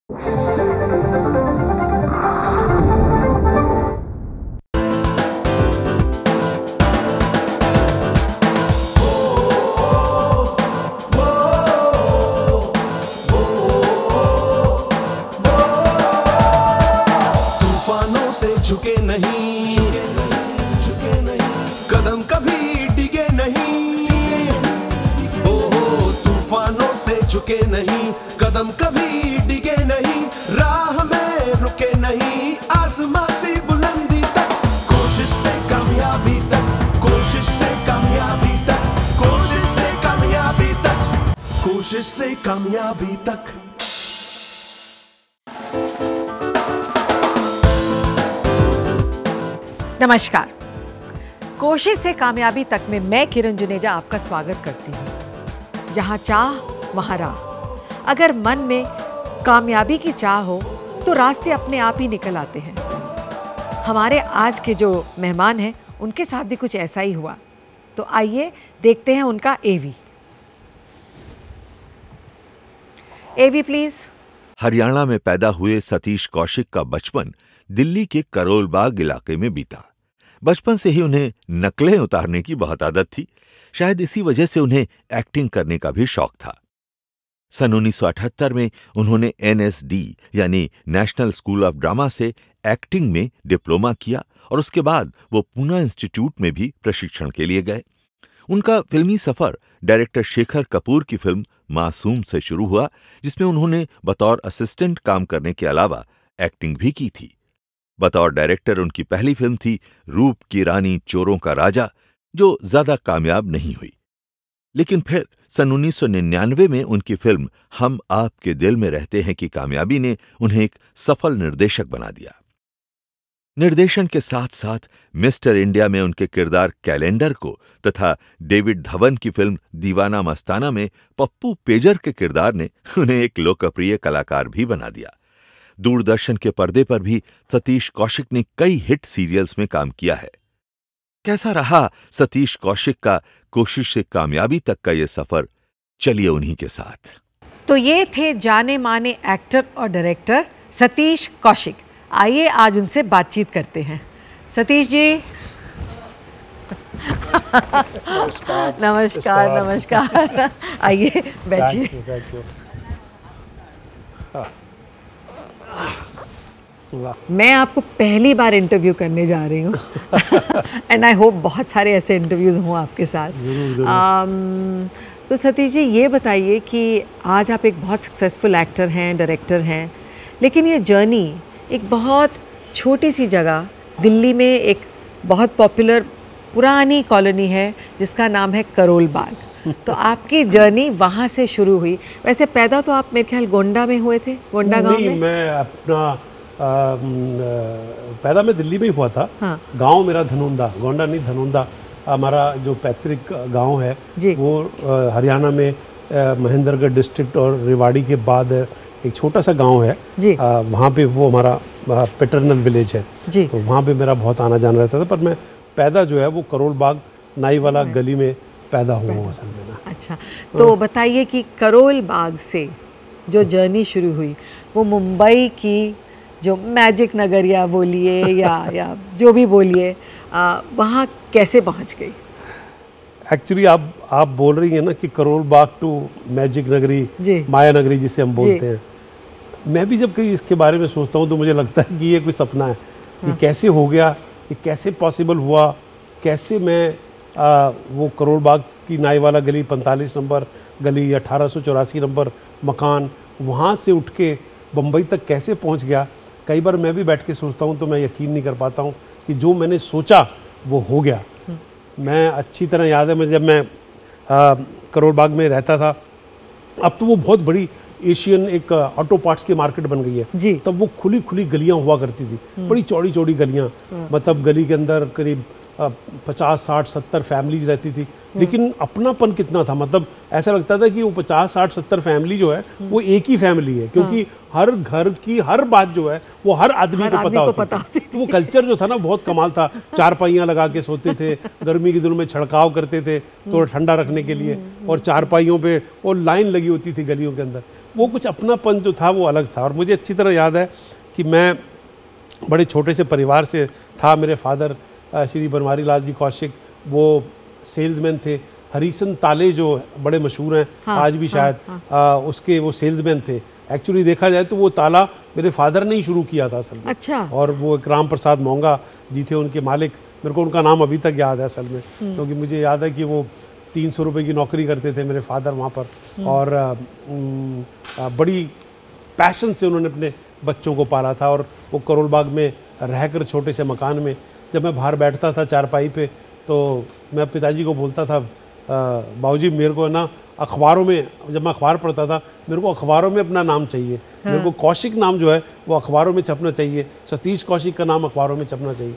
तूफानों से झुके नहीं, कदम कभी डिगे नहीं। तूफानों से झुके नहीं, कदम कभी डिगे नहीं, राह में रुके नहीं, आसमां से बुलंदी तक, कोशिश से कामयाबी तक, कोशिश से कामयाबी तक, कोशिश से कामयाबी तक, कोशिश से कामयाबी तक। नमस्कार, कोशिश से कामयाबी तक में मैं किरण जुनेजा आपका स्वागत करती हूँ। जहाँ चाह वहाँ राह। अगर मन में कामयाबी की चाह हो तो रास्ते अपने आप ही निकल आते हैं। हमारे आज के जो मेहमान हैं उनके साथ भी कुछ ऐसा ही हुआ, तो आइए देखते हैं उनका एवी। एवी प्लीज। हरियाणा में पैदा हुए सतीश कौशिक का बचपन दिल्ली के करोल बाग इलाके में बीता। बचपन से ही उन्हें नकलें उतारने की बहुत आदत थी। शायद इसी वजह से उन्हें एक्टिंग करने का भी शौक था। सन 1978 में उन्होंने NSD यानी नेशनल स्कूल ऑफ ड्रामा से एक्टिंग में डिप्लोमा किया और उसके बाद वो पूना इंस्टीट्यूट में भी प्रशिक्षण के लिए गए। उनका फिल्मी सफर डायरेक्टर शेखर कपूर की फिल्म मासूम से शुरू हुआ, जिसमें उन्होंने बतौर असिस्टेंट काम करने के अलावा एक्टिंग भी की थी। बतौर डायरेक्टर उनकी पहली फिल्म थी रूप की रानी चोरों का राजा, जो ज्यादा कामयाब नहीं हुई। लेकिन फिर सन 1999 में उनकी फिल्म हम आपके दिल में रहते हैं की कामयाबी ने उन्हें एक सफल निर्देशक बना दिया। निर्देशन के साथ साथ मिस्टर इंडिया में उनके किरदार कैलेंडर को तथा डेविड धवन की फिल्म दीवाना मस्ताना में पप्पू पेजर के किरदार ने उन्हें एक लोकप्रिय कलाकार भी बना दिया। दूरदर्शन के पर्दे पर भी सतीश कौशिक ने कई हिट सीरियल्स में काम किया है। कैसा रहा सतीश कौशिक का कोशिश से कामयाबी तक का ये सफर, चलिए उन्हीं के साथ। तो ये थे जाने माने एक्टर और डायरेक्टर सतीश कौशिक। आइए आज उनसे बातचीत करते हैं। सतीश जी नमस्कार। नमस्कार नमस्कार। आइए बैठिए। मैं आपको पहली बार इंटरव्यू करने जा रही हूँ एंड आई होप बहुत सारे ऐसे इंटरव्यूज़ हों आपके साथ। तो सतीश जी ये बताइए कि आज आप एक बहुत सक्सेसफुल एक्टर हैं, डायरेक्टर हैं, लेकिन ये जर्नी एक बहुत छोटी सी जगह दिल्ली में एक बहुत पॉपुलर पुरानी कॉलोनी है जिसका नाम है करोल बाग। तो आपकी जर्नी वहाँ से शुरू हुई। वैसे पैदा तो आप मेरे ख्याल गोंडा में हुए थे, गोंडा गांव में? मैं अपना पैदा मैं दिल्ली में ही हुआ था। हाँ। गांव मेरा धनौंदा, गोंडा नहीं धनौंदा हमारा जो पैतृक गांव है वो हरियाणा में महेंद्रगढ़ डिस्ट्रिक्ट और रेवाड़ी के बाद एक छोटा सा गांव है। वहाँ पे वो हमारा पैटर्नल विलेज है, तो वहाँ पे मेरा बहुत आना जाना रहता था। पर मैं पैदा जो है वो करोल बाग नाई वाला गली में पैदा हुआ हूँ असल में ना। अच्छा, तो बताइए कि करोल बाग से जो जर्नी शुरू हुई वो मुंबई की जो मैजिक नगरिया बोलिए या जो भी बोलिए, वहाँ कैसे पहुँच गई? एक्चुअली आप बोल रही हैं ना कि करोल बाग टू मैजिक नगरी, माया नगरी जिसे हम बोलते हैं। मैं भी जब कहीं इसके बारे में सोचता हूँ तो मुझे लगता है कि ये कोई सपना है। ये कैसे हो गया, ये कैसे पॉसिबल हुआ, कैसे मैं वो करोल बाग की नाई वाला गली 45 नंबर गली, 1884 नंबर मकान, वहाँ से उठ के बम्बई तक कैसे पहुँच गया। कई बार मैं भी बैठ के सोचता हूँ तो मैं यकीन नहीं कर पाता हूँ कि जो मैंने सोचा वो हो गया। मैं अच्छी तरह याद है, मैं जब मैं करोल बाग में रहता था, अब तो वो बहुत बड़ी एशियन एक ऑटो पार्ट्स की मार्केट बन गई है। तब वो खुली खुली गलियां हुआ करती थी, बड़ी चौड़ी चौड़ी गलियां। मतलब गली के अंदर करीब 50, 60, 70 फैमिलीज रहती थी, लेकिन अपनापन कितना था। मतलब ऐसा लगता था कि वो 50, 60, 70 फैमिली जो है वो एक ही फैमिली है, क्योंकि हर घर की हर बात जो है वो हर आदमी को पता होती थी। तो वो कल्चर जो था ना बहुत कमाल था। चारपाइयाँ लगा के सोते थे, गर्मी के दिनों में छिड़काव करते थे थोड़ा ठंडा रखने के लिए, और चारपाइयों पे और लाइन लगी होती थी गलियों के अंदर। वो कुछ अपनापन जो था वो अलग था। और मुझे अच्छी तरह याद है कि मैं बड़े छोटे से परिवार से था। मेरे फादर श्री बनवारी लाल जी कौशिक वो सेल्समैन थे। हरीसन ताले जो बड़े मशहूर हैं आज भी शायद, उसके वो सेल्समैन थे। एक्चुअली देखा जाए तो वो ताला मेरे फादर ने ही शुरू किया था असल में। अच्छा। और वो एक राम प्रसाद मोंगा जी थे उनके मालिक, मेरे को उनका नाम अभी तक याद है असल में, क्योंकि मुझे याद है कि वो 300 रुपये की नौकरी करते थे मेरे फादर वहाँ पर। और बड़ी पैशन से उन्होंने अपने बच्चों को पाला था। और वो करोल बाग में रहकर छोटे से मकान में जब मैं बाहर बैठता था चारपाई पे, तो मैं पिताजी को बोलता था बाबूजी मेरे को ना अखबारों में, जब मैं अखबार पढ़ता था, मेरे को अखबारों में अपना नाम चाहिए। मेरे को कौशिक नाम जो है वो अखबारों में छपना चाहिए, सतीश कौशिक का नाम अखबारों में छपना चाहिए।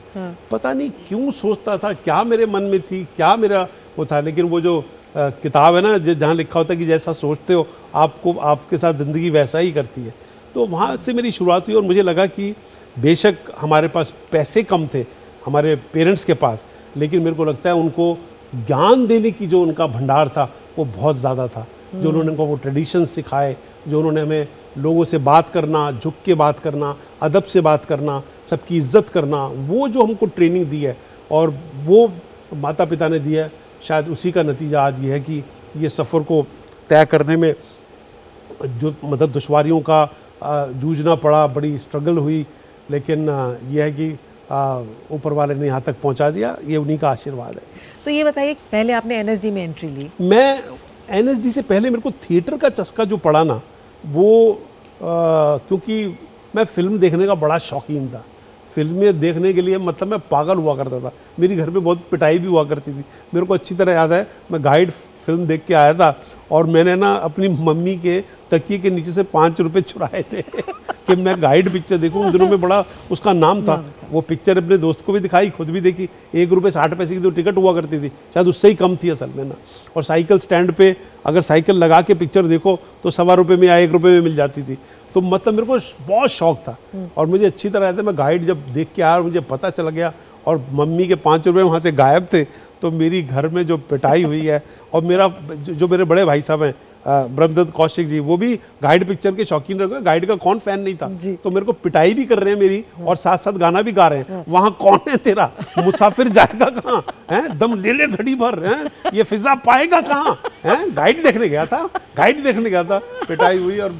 पता नहीं क्यों सोचता था, क्या मेरे मन में थी, क्या मेरा वो था। लेकिन वो जो किताब है ना जहाँ लिखा होता है कि जैसा सोचते हो आपको आपके साथ ज़िंदगी वैसा ही करती है, तो वहाँ से मेरी शुरुआत हुई। और मुझे लगा कि बेशक हमारे पास पैसे कम थे हमारे पेरेंट्स के पास, लेकिन मेरे को लगता है उनको ज्ञान देने की जो उनका भंडार था वो बहुत ज़्यादा था। जो उन्होंने हमको वो ट्रेडिशन सिखाए, जो उन्होंने हमें लोगों से बात करना, झुक के बात करना, अदब से बात करना, सबकी इज्जत करना, वो जो हमको ट्रेनिंग दी है और वो माता पिता ने दिया है, शायद उसी का नतीजा आज ये है कि ये सफ़र को तय करने में जो मतलब दुश्वारियों का जूझना पड़ा, बड़ी स्ट्रगल हुई, लेकिन यह है कि ऊपर वाले ने यहाँ तक पहुँचा दिया, ये उन्हीं का आशीर्वाद है। तो ये बताइए, पहले आपने एनएसडी में एंट्री ली? मैं एनएसडी से पहले मेरे को थिएटर का चस्का जो पड़ा ना वो क्योंकि मैं फिल्म देखने का बड़ा शौकीन था। फिल्में देखने के लिए मतलब मैं पागल हुआ करता था। मेरी घर पे बहुत पिटाई भी हुआ करती थी। मेरे को अच्छी तरह याद है, मैं गाइड फिल्म देख के आया था और मैंने ना अपनी मम्मी के तकिए के नीचे से 5 रुपए चुराए थे कि मैं गाइड पिक्चर देखूं। उन दिनों में बड़ा उसका नाम था। वो पिक्चर अपने दोस्त को भी दिखाई, खुद भी देखी। 1 रुपये 60 पैसे की तो टिकट हुआ करती थी, शायद उससे ही कम थी असल में ना। और साइकिल स्टैंड पे अगर साइकिल लगा के पिक्चर देखो तो 1.25 रुपये में या 1 रुपये में मिल जाती थी। तो मतलब मेरे को बहुत शौक था। और मुझे अच्छी तरह याद है, मैं गाइड जब देख के आया, मुझे पता चल गया और मम्मी के 5 रुपये वहाँ से गायब थे, तो मेरी घर में जो पिटाई हुई है। और मेरा जो मेरे बड़े भाई साहब हैं ब्रह्मदत्त कौशिक जी, वो भी गाइड पिक्चर के शौकीन रहे। गाइड का कौन फैन नहीं था। तो मेरे को पिटाई भी कर रहे हैं मेरी और साथ साथ गाना भी गा रहे हैं। वहाँ कौन है तेरा मुसाफिर जाएगा कहाँ, हैं दम ले ले घड़ी भर, हैं ये फिजा पाएगा कहाँ, हैं गाइड देखने गया था, गाइड देखने गया था। पिटाई हुई और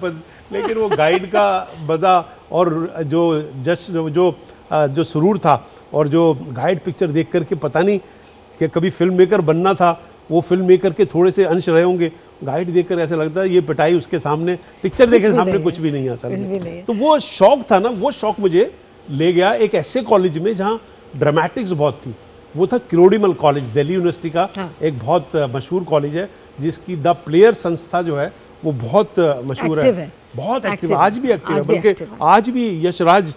लेकिन वो गाइड का मज़ा और जो जश्न जो सुरूर था और जो गाइड पिक्चर देख कर के पता नहीं कि कभी फिल्म मेकर बनना था, वो फिल्म मेकर के थोड़े से अंश रहे होंगे। गाइड देखकर ऐसा लगता है ये पिटाई उसके सामने, पिक्चर देखे सामने कुछ भी नहीं है असल में। तो वो शौक था ना, वो शौक मुझे ले गया एक ऐसे कॉलेज में जहाँ ड्रामेटिक्स बहुत थी। वो था किरोड़ीमल कॉलेज, दिल्ली यूनिवर्सिटी का एक बहुत मशहूर कॉलेज है, जिसकी द प्लेयर संस्था जो है वो बहुत मशहूर है, बहुत एक्टिव, आज भी एक्टिव है। बल्कि आज भी यशराज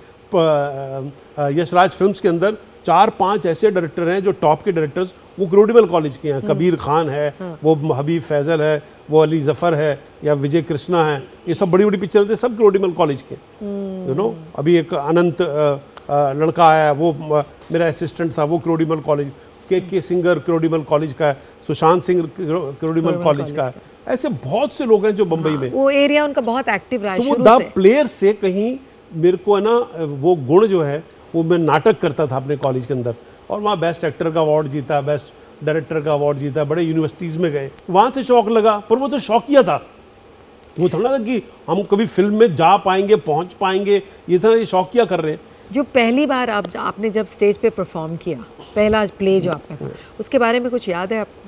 फिल्म्स के अंदर 4-5 ऐसे डायरेक्टर हैं जो टॉप के डायरेक्टर्स वो किरोड़ीमल कॉलेज के हैं। कबीर खान है, वो हबीब फैजल है, वो अली जफ़र है या विजय कृष्णा है, ये सब बड़ी बड़ी पिक्चर थे, सब किरोड़ीमल कॉलेज के। यू नो अभी एक अनंत लड़का आया, वो मेरा असिस्टेंट था, वो किरोड़ीमल कॉलेज। के सिंगर किरोड़ीमल कॉलेज का है, सुशांत सिंह किरोड़ीमल कॉलेज का है। ऐसे बहुत से लोग हैं जो बम्बई में, वो एरिया उनका बहुत एक्टिव रहा है शुरू से। तो वो द प्लेयर से कहीं मेरे को है ना वो गुण जो है वो मैं नाटक करता था अपने कॉलेज के अंदर, और वहाँ बेस्ट एक्टर का अवार्ड जीता, बेस्ट डायरेक्टर का अवार्ड जीता, बड़े यूनिवर्सिटीज़ में गए। वहाँ से शौक लगा, पर वो तो शौकिया था, वो थोड़ा था कि हम कभी फिल्म में जा पाएंगे, पहुँच पाएंगे, ये था ये शौकिया कर रहे हैं। जो पहली बार आपने जब स्टेज पे परफॉर्म किया, पहला प्ले जो आपका था, उसके बारे में कुछ याद है आपको?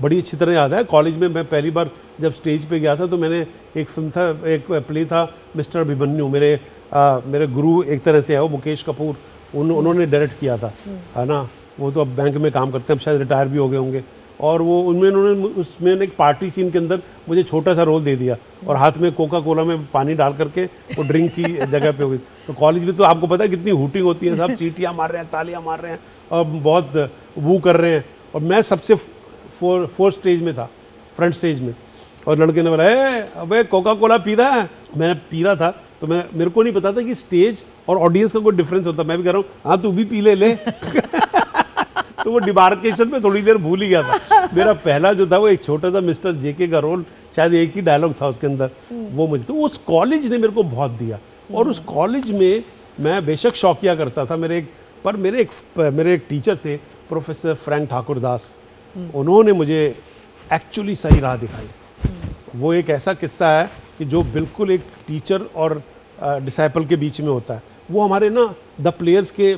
बड़ी अच्छी तरह याद है। कॉलेज में मैं पहली बार जब स्टेज पे गया था तो मैंने एक फिल्म था, एक प्ले था मिस्टर अभिमन्यु। मेरे गुरु एक तरह से है वो मुकेश कपूर, उन्होंने डायरेक्ट किया था, है ना। वो तो अब बैंक में काम करते हैं, अब शायद रिटायर भी हो गए होंगे। और वो उन्होंने उसमें एक पार्टी सीन के अंदर मुझे छोटा सा रोल दे दिया और हाथ में कोका कोला में पानी डाल करके वो ड्रिंक की जगह पे हो गई। तो कॉलेज में तो आपको पता है कितनी हूटिंग होती है, सब चीटियाँ मार रहे हैं, तालियाँ मार रहे हैं और बहुत वो कर रहे हैं। और मैं सबसे फोर्थ स्टेज में था, फ्रंट स्टेज में, और लड़के ने बोला अबे कोका कोला पी रहा है। मैंने पी रहा था तो मेरे को नहीं पता था कि स्टेज और ऑडियंस का कोई डिफरेंस होता। मैं भी कह रहा हूँ हाँ तू भी पी ले तो वो डिमार्केशन में थोड़ी देर भूल ही गया था। मेरा पहला जो था वो एक छोटा सा मिस्टर जेके का रोल, शायद एक ही डायलॉग था उसके अंदर, वो मुझे, तो उस कॉलेज ने मेरे को बहुत दिया। और उस कॉलेज में मैं बेशक शौकिया करता था, मेरे एक टीचर थे प्रोफेसर फ्रैंक ठाकुर दास, उन्होंने मुझे एक्चुअली सही राह दिखाई। वो एक ऐसा किस्सा है कि जो बिल्कुल एक टीचर और डिसाइपल के बीच में होता है। वो हमारे ना द प्लेयर्स के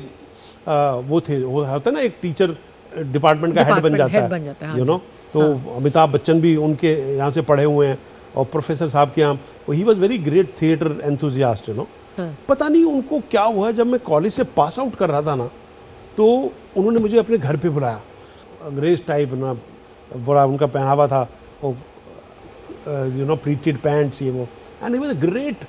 वो थे, वो होता है ना एक टीचर डिपार्टमेंट का हेड बन जाता है, यू नो। तो अमिताभ बच्चन भी उनके यहाँ से पढ़े हुए हैं, और प्रोफेसर साहब के यहाँ, he was very great theatre enthusiast, you know. पता नहीं उनको क्या हुआ, जब मैं कॉलेज से पास आउट कर रहा था ना, तो उन्होंने मुझे अपने घर पे बुलाया। अंग्रेज टाइप ना बड़ा उनका पहनावा था, यू नो, प्लीटेड पैंट्स, ये वो। And he was a great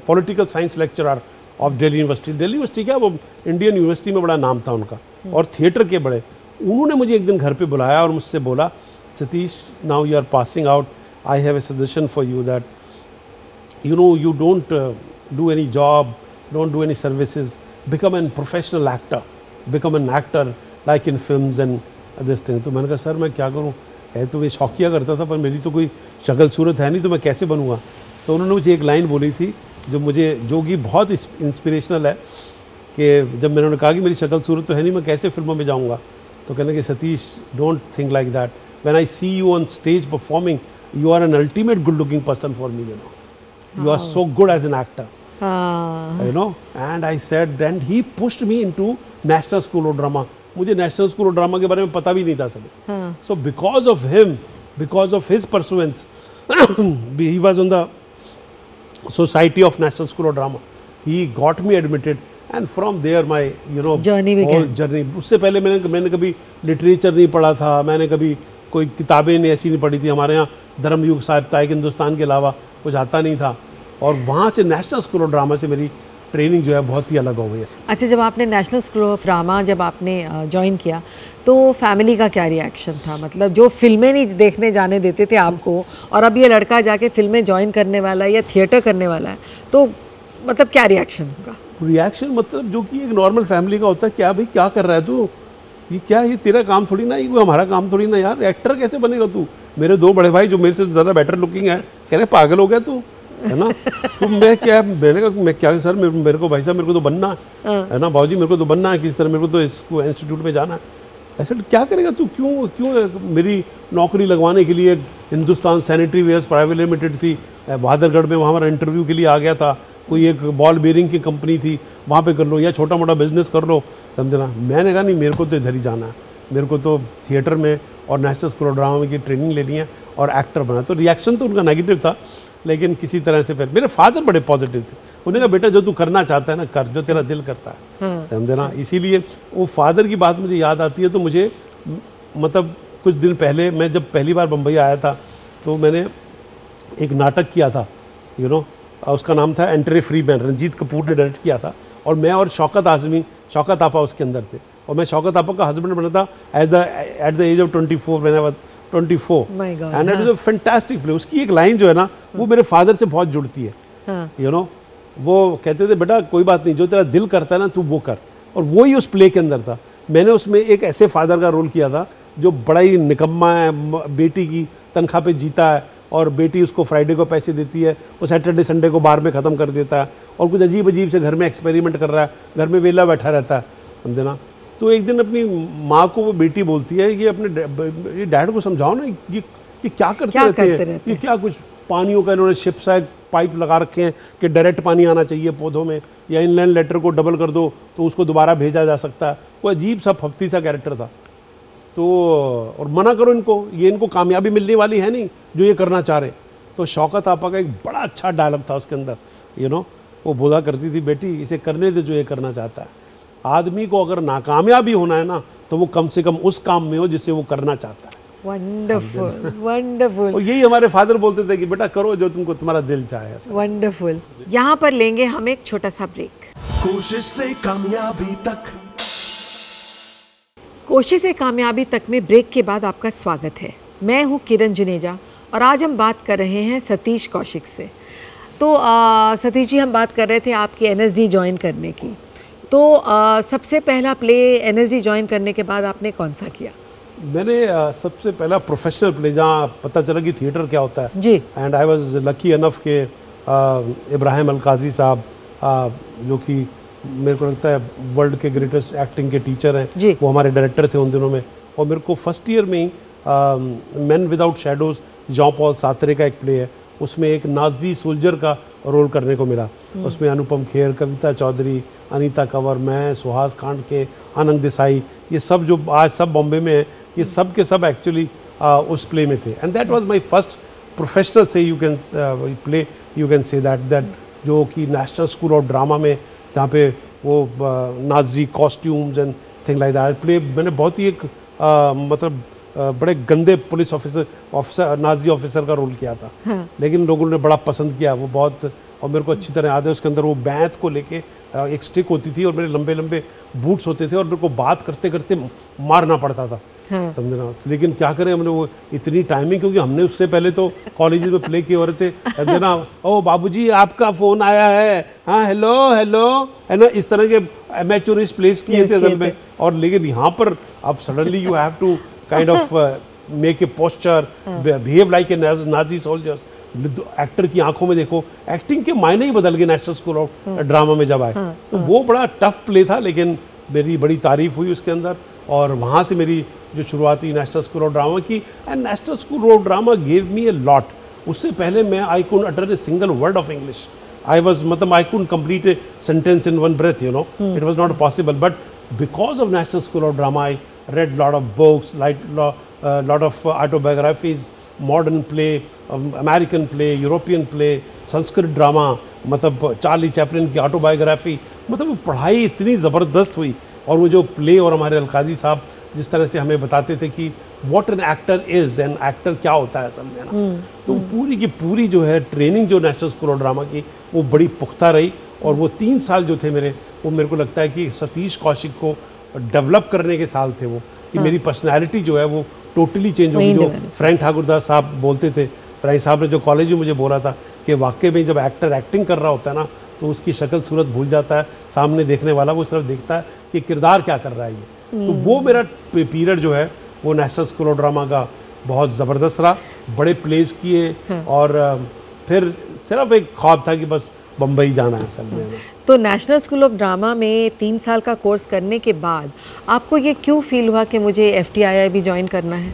political science lecturer of Delhi university. Delhi university क्या, वो इंडियन यूनिवर्सिटी में बड़ा नाम था उनका, और थिएटर के बड़े। उन्होंने मुझे एक दिन घर पे बुलाया और मुझसे बोला, Satish, now you are passing out, I have a suggestion for you that you know, you don't do any job, don't do any services, become a professional actor, become an actor like in films and this thing. तो मैंने कहा sir मैं क्या करूँ, है तो मैं शौकिया करता था, पर मेरी तो कोई शक्ल सूरत है नहीं, तो मैं कैसे बनूँगा। तो उन्होंने मुझे एक लाइन बोली थी जो कि बहुत इंस्पिरेशनल है, कि जब मैंने कहा कि मेरी शक्ल सूरत तो है नहीं, मैं कैसे फिल्मों में जाऊँगा, तो कहने कि Satish, don't think like that, when I see you on stage performing, you are an ultimate good looking person for me, you know, you are so good as an actor, you know. And I said, and he pushed me into National School of Drama. मुझे National School of Drama के बारे में पता भी नहीं था सब। So because of him, because of his pursuance, he was on the Society of National School of Drama. He got me admitted, and from there my, you know, whole journey. उससे पहले मैंने कभी लिटरेचर नहीं पढ़ा था, मैंने कभी कोई किताबें ऐसी नहीं पढ़ी थी। हमारे यहाँ धर्मयुग साहित्य हिंदुस्तान के अलावा कुछ आता नहीं था, और वहाँ से नेशनल स्कूल ऑफ ड्रामा से मेरी ट्रेनिंग जो है बहुत ही अलग हो गई है। अच्छा, जब आपने नेशनल स्कूल ऑफ ड्रामा जब आपने ज्वाइन किया, तो फैमिली का क्या रिएक्शन था? मतलब जो फिल्में नहीं देखने जाने देते थे आपको, और अब ये लड़का जाके फिल्में ज्वाइन करने वाला है या थिएटर करने वाला है, तो मतलब क्या रिएक्शन होगा? रिएक्शन मतलब जो कि एक नॉर्मल फैमिली का होता है, क्या भाई क्या कर रहा है तू, ये क्या, ये तेरा काम थोड़ी ना, ये हमारा काम थोड़ी ना, यार एक्टर कैसे बनेगा तू। मेरे दो बड़े भाई जो मेरे से ज़्यादा बेटर लुकिंग है, कह रहे पागल हो गया तू, है ना। तो मैं क्या सर, मेरे को भाई साहब मेरे को तो बनना है ना, बाबूजी मेरे को तो बनना है, किसी तरह मेरे को तो इसको इंस्टीट्यूट में जाना है। ऐसे क्या करेगा तू, क्यों मेरी नौकरी लगवाने के लिए Hindustan sanitary wares private limited थी बहादुरगढ़ में, वहाँ हमारा इंटरव्यू के लिए आ गया था, कोई एक बॉल बेरिंग की कंपनी थी, वहाँ पे कर लो, या छोटा मोटा बिजनेस कर लो, समझना। मैंने कहा नहीं, मेरे को तो इधर ही जाना है, मेरे को तो थिएटर में और नेशनल स्कूल ऑफ ड्रामा की ट्रेनिंग लेनी है और एक्टर बना। तो रिएक्शन तो उनका नेगेटिव था, लेकिन किसी तरह से फिर मेरे फादर बड़े पॉजिटिव थे। उन्होंने कहा बेटा जो तू करना चाहता है ना कर, जो तेरा दिल करता है, समझना। इसीलिए वो फादर की बात मुझे याद आती है। तो मुझे मतलब कुछ दिन पहले मैं जब पहली बार बम्बई आया था, तो मैंने एक नाटक किया था, यू नो, उसका नाम था entry free man, Ranjit Kapoor ने डायरेक्ट किया था, और मैं और शौकत आज़मी, शौकत आपा उसके अंदर थे, और मैं शौकत आपा का हस्बैंड बना था at the age of 24 when I was 24, and it was a fantastic play. उसकी एक लाइन जो है ना, वो मेरे फादर से बहुत जुड़ती है, यू नो। वो कहते थे बेटा कोई बात नहीं, जो तेरा दिल करता है ना तू वो कर, और वो ही उस प्ले के अंदर था। मैंने उसमें एक ऐसे फादर का रोल किया था जो बड़ा ही निकम्मा है, बेटी की तनख्वाह पे जीता है, और बेटी उसको फ्राइडे को पैसे देती है, वो सैटरडे संडे को बार में ख़त्म कर देता है, और कुछ अजीब अजीब से घर में एक्सपेरिमेंट कर रहा है, घर में वेला बैठा रहता है, समझना। तो एक दिन अपनी माँ को वो बेटी बोलती है कि अपने डैड को समझाओ ना, ये क्या करते रहते हैं, ये क्या कुछ पानियों का इन्होंने शिप से पाइप लगा रखे हैं कि डायरेक्ट पानी आना चाहिए पौधों में, या इनलैंड लेटर को डबल कर दो तो उसको दोबारा भेजा जा सकता है। वो अजीब सा फफ्ती सा कैरेक्टर था। तो और मना करो इनको, ये इनको कामयाबी मिलने वाली है नहीं जो ये करना चाह रहे। तो शौकत आपा का एक बड़ा अच्छा डायलॉग था उसके अंदर, यू नो, वो बोला करती थी बेटी इसे करने दे जो ये करना चाहता है। आदमी को अगर नाकामयाबी होना है ना, तो वो कम से कम उस काम में हो जिससे वो करना चाहता है। Wonderful, wonderful. और यही हमारे फादर बोलते थे कि बेटा करो जो तुमको तुम्हारा दिल चाहे। वंडरफुल। यहाँ पर लेंगे हम एक छोटा सा ब्रेक। कोशिश से कामयाबी तक, कोशिश से कामयाबी तक में ब्रेक के बाद आपका स्वागत है। मैं हूँ किरण जुनेजा, और आज हम बात कर रहे हैं सतीश कौशिक से। तो सतीश जी, हम बात कर रहे थे आपकी NSD ज्वाइन करने की। तो सबसे पहला प्ले एनएसडी ज्वाइन करने के बाद आपने कौन सा किया? मैंने सबसे पहला प्रोफेशनल प्ले, जहाँ पता चला कि थिएटर क्या होता है जी, and I was lucky enough के इब्राहिम अलकाजी साहब जो कि मेरे को लगता है वर्ल्ड के ग्रेटेस्ट एक्टिंग के टीचर हैं, वो हमारे डायरेक्टर थे उन दिनों में। और मेरे को फर्स्ट ईयर में ही Man Without Shadows, John Paul Sartre का एक प्ले है, उसमें एक नाजी सोल्जर का रोल करने को मिला। उसमें अनुपम खेर, कविता चौधरी, अनीता कंवर, मैं, सुहास कांड के, आनंद देसाई, ये सब जो आज सब बॉम्बे में है, ये सब के सब एक्चुअली उस प्ले में थे। And that was my first professional से you can play, you can say that जो कि नेशनल स्कूल ऑफ ड्रामा में, जहाँ पे वो Nazi costumes and thing like that play, मैंने बहुत ही एक मतलब बड़े गंदे पुलिस ऑफिसर नाजी ऑफिसर का रोल किया था। हाँ। लेकिन लोगों ने बड़ा पसंद किया वो बहुत, और मेरे को अच्छी तरह याद है उसके अंदर वो बैंत को लेके एक स्टिक होती थी और मेरे लंबे लंबे बूट्स होते थे और मेरे को बात करते करते मारना पड़ता था। हाँ। समझना, लेकिन क्या करें, हमने वो इतनी टाइमिंग, क्योंकि हमने उससे पहले तो कॉलेज में प्ले किए हो रहे थे ना, ओ बाबूजी आपका फ़ोन आया है, हाँ हेलो हेलो, है ना, इस तरह के अमेचोरिस्ट प्लेस किए थे असल में। और लेकिन यहाँ पर अब suddenly you have to kind of make a posture, behave like a Nazi soldiers. Actor की आंखों में देखो, एक्टिंग के मायने ही बदल गए नेशनल स्कूल ऑफ ड्रामा में जब आए। तो वो बड़ा टफ प्ले था, लेकिन मेरी बड़ी तारीफ हुई उसके अंदर, और वहाँ से मेरी जो शुरुआत हुई नेशनल स्कूल ऑफ ड्रामा की। And National School of Drama gave me a lot. उससे पहले मैं I could utter a single word of English. I was मतलब I could complete a sentence in one breath, you know, it was not possible. But because of National School of Drama I read lot of books, lot of autobiographies, modern play, American play, European play, Sanskrit drama, मतलब Charlie Chaplin की autobiography, मतलब पढ़ाई इतनी ज़बरदस्त हुई। और वो जो प्ले और हमारे अलकाजी साहब जिस तरह से हमें बताते थे कि what an actor is, and actor क्या होता है असल में ना, तो पूरी की पूरी जो है ट्रेनिंग जो नेशनल स्कूल ऑफ ड्रामा की वो बड़ी पुख्ता रही। और वो 3 साल जो थे मेरे, वो मेरे को लगता है कि सतीश कौशिक को डेवलप करने के साल थे वो, कि मेरी पर्सनालिटी जो है वो टोटली चेंज हो गई। जो फ्रैंक ठाकुरदास साहब बोलते थे, फ्रैंक साहब ने जो कॉलेज में मुझे बोला था कि वाकई में जब एक्टर एक्टिंग कर रहा होता है ना, तो उसकी शक्ल सूरत भूल जाता है, सामने देखने वाला वो सिर्फ देखता है कि किरदार क्या कर रहा है ये। तो वो मेरा पीरियड जो है वो नेशनल स्कूल ऑफ ड्रामा का बहुत ज़बरदस्त रहा। बड़े प्लेस किए, और फिर सिर्फ एक ख्वाब था कि बस बम्बई जाना है असल में। तो नेशनल स्कूल ऑफ ड्रामा में 3 साल का कोर्स करने के बाद आपको ये क्यों फील हुआ कि मुझे FTII भी ज्वाइन करना है?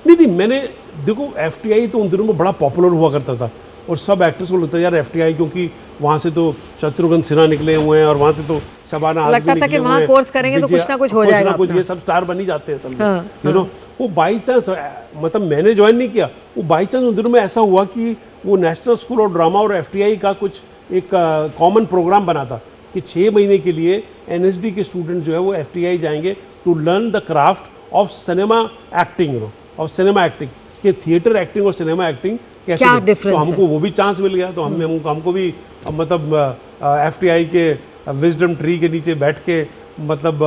नहीं, मैंने देखो FTI तो उन दिनों में बड़ा पॉपुलर हुआ करता था, और सब एक्टर्स को लगता है यार FTI, क्योंकि वहाँ से तो शत्रुघ्न सिन्हा निकले हुए हैं और वहाँ से तो शबाना आजमी लगता था कि वहाँ कोर्स करेंगे तो कुछ ना कुछ हो जाएगा, कुछ ये सब स्टार बन ही जाते हैं सब, यू नो। वो बाई चांस, मतलब मैंने ज्वाइन नहीं किया, वो बाई चांस उन दिनों में ऐसा हुआ कि वो नेशनल स्कूल ऑफ ड्रामा और FTI का कुछ एक कॉमन प्रोग्राम बना था कि 6 महीने के लिए NSD के स्टूडेंट जो है वो FTI जाएंगे to learn the craft of cinema acting, you know, of cinema acting, कि थिएटर एक्टिंग और सिनेमा एक्टिंग कैसे, तो हमको वो भी चांस मिल गया। तो हमको भी मतलब FTI के विजडम ट्री के नीचे बैठ के मतलब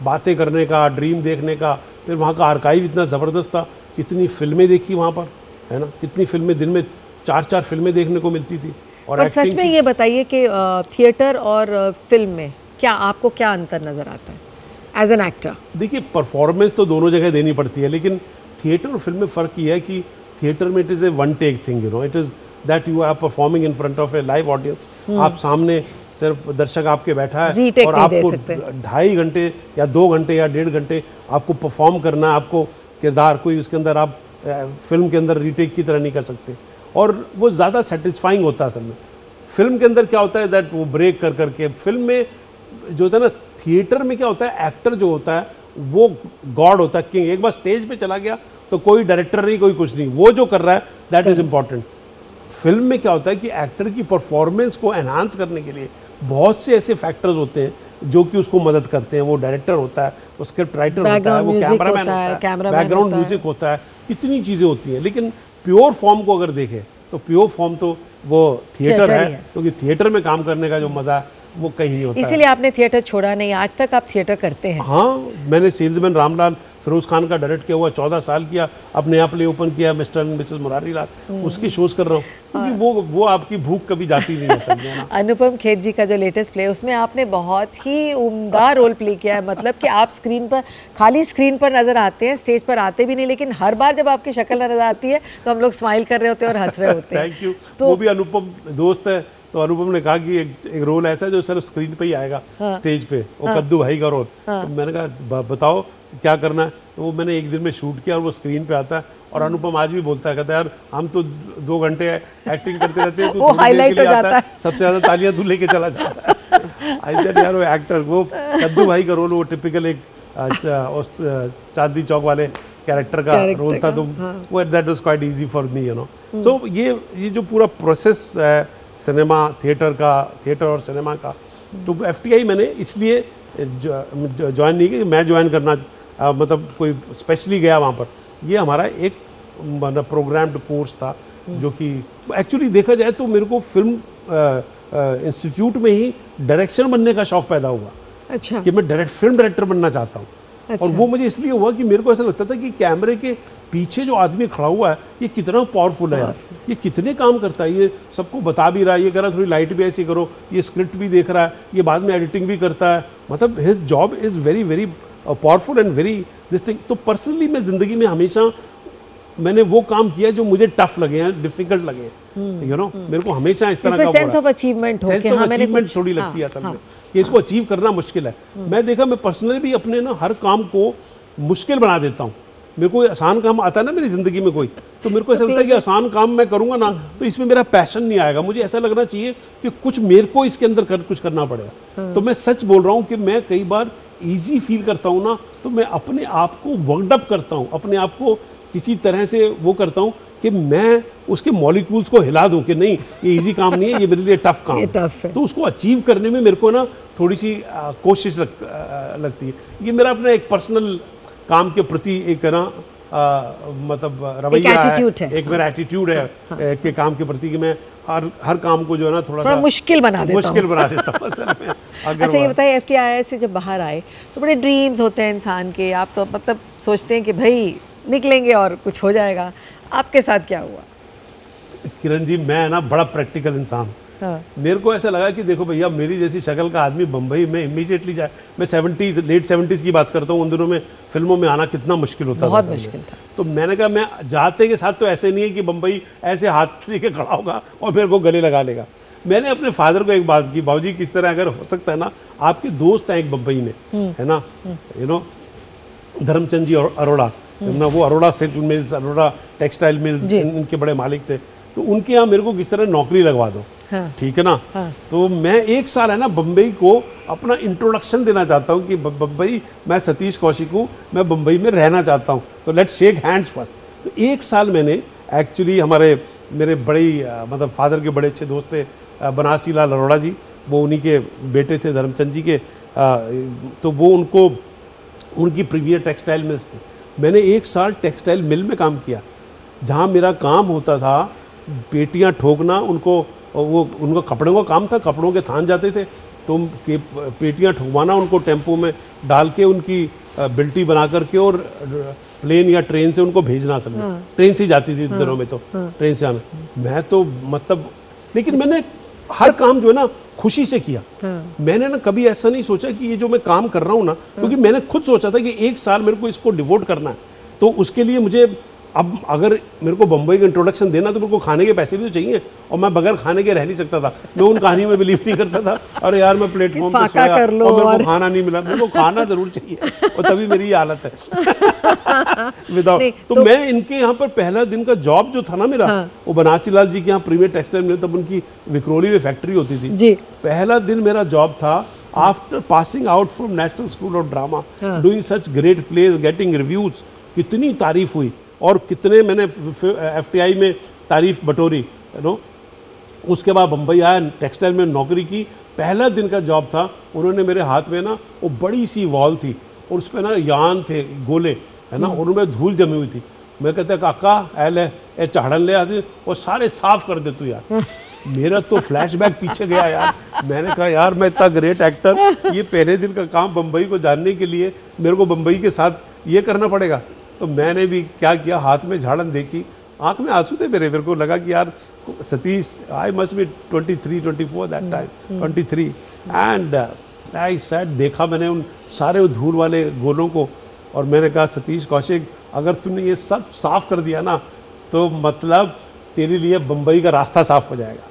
बातें करने का, ड्रीम देखने का, फिर वहाँ का आर्काइव इतना ज़बरदस्त था, कितनी फिल्में देखी वहाँ पर, है ना, कितनी फिल्में, दिन में 4-4 फिल्में देखने को मिलती थी। और सच में ये बताइए कि थिएटर और फिल्म में आपको क्या अंतर नज़र आता है एज एन एक्टर? देखिए, परफॉर्मेंस तो दोनों जगह देनी पड़ती है, लेकिन थिएटर और फिल्म में फ़र्क ये है कि थिएटर में it is a one take thing, you know, it is that you are performing in front of a live audience. आप सामने सिर्फ दर्शक आपके बैठा है और आपको 2.5 घंटे या 2 घंटे या 1.5 घंटे आपको परफॉर्म करना है, आपको किरदार कोई उसके अंदर आप फिल्म के अंदर रीटेक की तरह नहीं कर सकते, और वो ज़्यादा सेटिस्फाइंग होता है असल में। फिल्म के अंदर क्या होता है दैट वो ब्रेक कर करके, फिल्म में जो होता है ना, थिएटर में क्या होता है, एक्टर जो होता है वो गॉड होता है, किंग। एक बार स्टेज पे चला गया तो कोई डायरेक्टर नहीं, कोई कुछ नहीं, वो जो कर रहा है दैट इज़ इम्पॉर्टेंट। फिल्म में क्या होता है कि एक्टर की परफॉर्मेंस को एनहांस करने के लिए बहुत से ऐसे फैक्टर्स होते हैं जो कि उसको मदद करते हैं। वो डायरेक्टर होता है, वो स्क्रिप्ट राइटर होता है, वो कैमरामैन होता है, बैकग्राउंड म्यूजिक होता है, कितनी चीज़ें होती हैं। लेकिन प्योर फॉर्म को अगर देखें तो प्योर फॉर्म तो वो थिएटर है, क्योंकि थिएटर में काम करने का जो मज़ा है वो कहीं नहीं होता। इसीलिए आपने थिएटर छोड़ा नहीं, आज तक आप थिएटर करते हैं? हाँ, मैंने सेल्समैन रामलाल फिरोज खान का डायरेक्ट किया हुआ 14 साल किया, अब नया प्ले ओपन किया mister and Mrs Murari Lal, उसके शोज कर रहा हूँ, क्योंकि वो आपकी भूख कभी जाती नहीं है समझे ना। अनुपम खेर जी का जो लेटेस्ट प्ले, उसमें आपने बहुत ही उम्दा रोल प्ले किया है। मतलब कि आप स्क्रीन पर, खाली स्क्रीन पर नजर आते हैं, स्टेज पर आते भी नहीं, लेकिन हर बार जब आपकी शक्ल नजर आती है तो हम लोग स्माइल कर रहे होते हैं और हंस रहे होते हैं। Thank you. तो वो भी अनुपम दोस्त है, तो अनुपम ने कहा कि एक रोल ऐसा है जो सिर्फ स्क्रीन पे ही आएगा, स्टेज पे, वो कद्दू भाई का रोल। तो मैंने कहा बताओ क्या करना है, तो वो मैंने एक दिन में शूट किया और वो स्क्रीन पे आता है। और अनुपम आज भी बोलता है, कहता है यार हम तो 2 घंटे एक्टिंग करते रहते हैं, वो हाईलाइट हो जाता है, सबसे ज्यादा तालियां तू लेके चला जाता है। आई सेड यार वो एक्टर, वो कद्दू भाई का रोल, वो टिपिकल एक उस चांदनी चौक वाले कैरेक्टर का रोल था, तो वो that was quite easy for me, you know. So ये जो पूरा प्रोसेस है सिनेमा थिएटर और सिनेमा का, तो FTI मैंने इसलिए ज्वाइन नहीं किया, मैं ज्वाइन करना मतलब कोई स्पेशली गया वहाँ पर। ये हमारा एक मतलब प्रोग्राम्ड कोर्स था, जो कि एक्चुअली देखा जाए तो मेरे को फिल्म इंस्टीट्यूट में ही डायरेक्शन बनने का शौक पैदा हुआ। अच्छा। कि मैं फिल्म डायरेक्टर बनना चाहता हूँ। अच्छा। और वो मुझे इसलिए हुआ कि मेरे को ऐसा लगता था कि कैमरे के पीछे जो आदमी खड़ा हुआ है ये कितना पावरफुल है यार, ये कितने काम करता है, ये सबको बता भी रहा है, ये कह रहा है थोड़ी लाइट भी ऐसी करो, ये स्क्रिप्ट भी देख रहा है, ये बाद में एडिटिंग भी करता है, मतलब his job is very very powerful and very this thing. तो पर्सनली मैं ज़िंदगी में हमेशा मैंने वो काम किया जो मुझे टफ लगे हैं, डिफिकल्ट लगे हैं, यू नो। मेरे को हमेशा इस तरह का सेंस ऑफ अचीवमेंट थोड़ी लगती है असल में कि इसको अचीव करना मुश्किल है। मैं देखा, मैं पर्सनली भी अपने ना हर काम को मुश्किल बना देता हूँ। मेरे को आसान काम आता है ना मेरी ज़िंदगी में कोई, तो मेरे को ऐसा लगता है कि आसान काम मैं करूँगा ना तो इसमें मेरा पैशन नहीं आएगा, मुझे ऐसा लगना चाहिए कि कुछ मेरे को इसके अंदर कुछ करना पड़ेगा। तो मैं सच बोल रहा हूँ कि मैं कई बार ईजी फील करता हूँ ना, तो मैं अपने आप को वर्कड अप करता हूँ, अपने आप को किसी तरह से वो करता हूँ कि मैं उसके मॉलिक्यूल्स को हिला दूँ कि नहीं ये इजी काम नहीं है, ये मेरे लिए टफ काम है। तो उसको अचीव करने में मेरे को ना थोड़ी सी कोशिश लगती है। ये मेरा अपना एक पर्सनल काम के प्रति एक ना मतलब रवैया है, एक मेरा एटीट्यूड है कि काम के प्रति कि मैं हर काम को जो है ना थोड़ा सा मुश्किल बना देता हूँ असल में। अच्छा ये बताइए, FTI से जब बाहर आए तो बड़े ड्रीम्स होते हैं इंसान के, आप तो मतलब सोचते हैं कि भाई निकलेंगे और कुछ हो जाएगा, आपके साथ क्या हुआ? किरण जी, मैं ना बड़ा प्रैक्टिकल इंसान हूँ। हाँ। मेरे को ऐसा लगा कि देखो भैया, मेरी जैसी शक्ल का आदमी बम्बई में इमीडिएटली जाए, मैं लेट 70s की बात करता हूँ, उन दिनों में फिल्मों में आना कितना मुश्किल होता था, बहुत मुश्किल था। तो मैंने कहा मैं जाते के साथ तो ऐसे नहीं है कि बम्बई ऐसे हाथ लेके खड़ा होगा और फिर वो गले लगा लेगा। मैंने अपने फादर को एक बात की, बाबूजी किस तरह अगर हो सकता है ना, आपके दोस्त हैं एक बम्बई में, है ना, यू नो धर्मचंद जी अरोड़ा ना, वो Arora silk mills, Arora textile mills, इनके बड़े मालिक थे, तो उनके यहाँ मेरे को किस तरह नौकरी लगवा दो। हाँ। ठीक है ना। हाँ। तो मैं 1 साल है ना बम्बई को अपना इंट्रोडक्शन देना चाहता हूँ कि बम्बई, मैं सतीश कौशिक हूँ, मैं बम्बई में रहना चाहता हूँ, तो लेट्स शेक हैंड्स फर्स्ट। तो 1 साल मैंने एक्चुअली मेरे बड़े मतलब फादर के बड़े अच्छे दोस्त थे बनारसी लाल अरोड़ा जी, वो उन्हीं के बेटे थे धर्मचंद जी के, तो वो उनकी प्रीमियर टेक्सटाइल मिल्स थी। मैंने 1 साल टेक्सटाइल मिल में काम किया, जहाँ मेरा काम होता था पेटियाँ ठोकना, उनको कपड़ों का काम था, कपड़ों के थान जाते थे तो पेटियाँ ठुकवाना, उनको टेम्पो में डाल के उनकी बिल्टी बना करके और प्लेन या ट्रेन से उनको भेजना। असल में ट्रेन से ही जाती थी दिनों में, तो ट्रेन से आना। मैं तो मतलब, लेकिन मैंने हर काम जो है ना खुशी से किया। मैंने ना कभी ऐसा नहीं सोचा कि ये जो मैं काम कर रहा हूँ ना, क्योंकि मैंने खुद सोचा था कि 1 साल मेरे को इसको डिवोट करना है, तो उसके लिए मुझे अब अगर मेरे को बम्बई का इंट्रोडक्शन देना तो मेरे को खाने के पैसे भी तो चाहिए, और मैं बगैर खाने के रह नहीं सकता था। मैं उन कहानियों में बिलीव नहीं करता था, अरे यार मैं प्लेटफॉर्म पे सोया और मेरे को खाना नहीं मिला, मेरे को खाना जरूर चाहिए, और तभी मेरी ये हालत है विदाउट। तो मैं इनके यहाँ पर पहला दिन का जॉब जो था ना मेरा, वो बनारसी लाल जी के यहाँ प्रीमियर टेक्सटाइल मिल, तब उनकी विक्रोली में फैक्ट्री होती थी। पहला दिन मेरा जॉब था, after passing out from National School of Drama, doing such great plays, getting reviews, कितनी तारीफ हुई और कितने मैंने FTI में तारीफ बटोरी, यू नो। उसके बाद बम्बई आया, टेक्सटाइल में नौकरी की। पहला दिन का जॉब था, उन्होंने मेरे हाथ में ना वो बड़ी सी वॉल थी और उस पर ना यान थे, गोले, है ना, और उनमें धूल जमी हुई थी। मैं कहता काका ऐले ए चाड़न ले आती और सारे साफ कर दे तू यार। मेरा तो फ्लैशबैक पीछे गया यार। मैंने कहा यार मैं इतना ग्रेट एक्टर, ये पहले दिन का काम बम्बई को जानने के लिए मेरे को बम्बई के साथ ये करना पड़ेगा। तो मैंने भी क्या किया, हाथ में झाड़न देखी, आंख में आंसू थे मेरे को लगा कि यार Satish, I must be 23, 24 that time, 23, and I said, देखा मैंने उन सारे धूल वाले गोलों को, और मैंने कहा सतीश कौशिक, अगर तुमने ये सब साफ कर दिया ना, तो मतलब तेरे लिए बम्बई का रास्ता साफ हो जाएगा।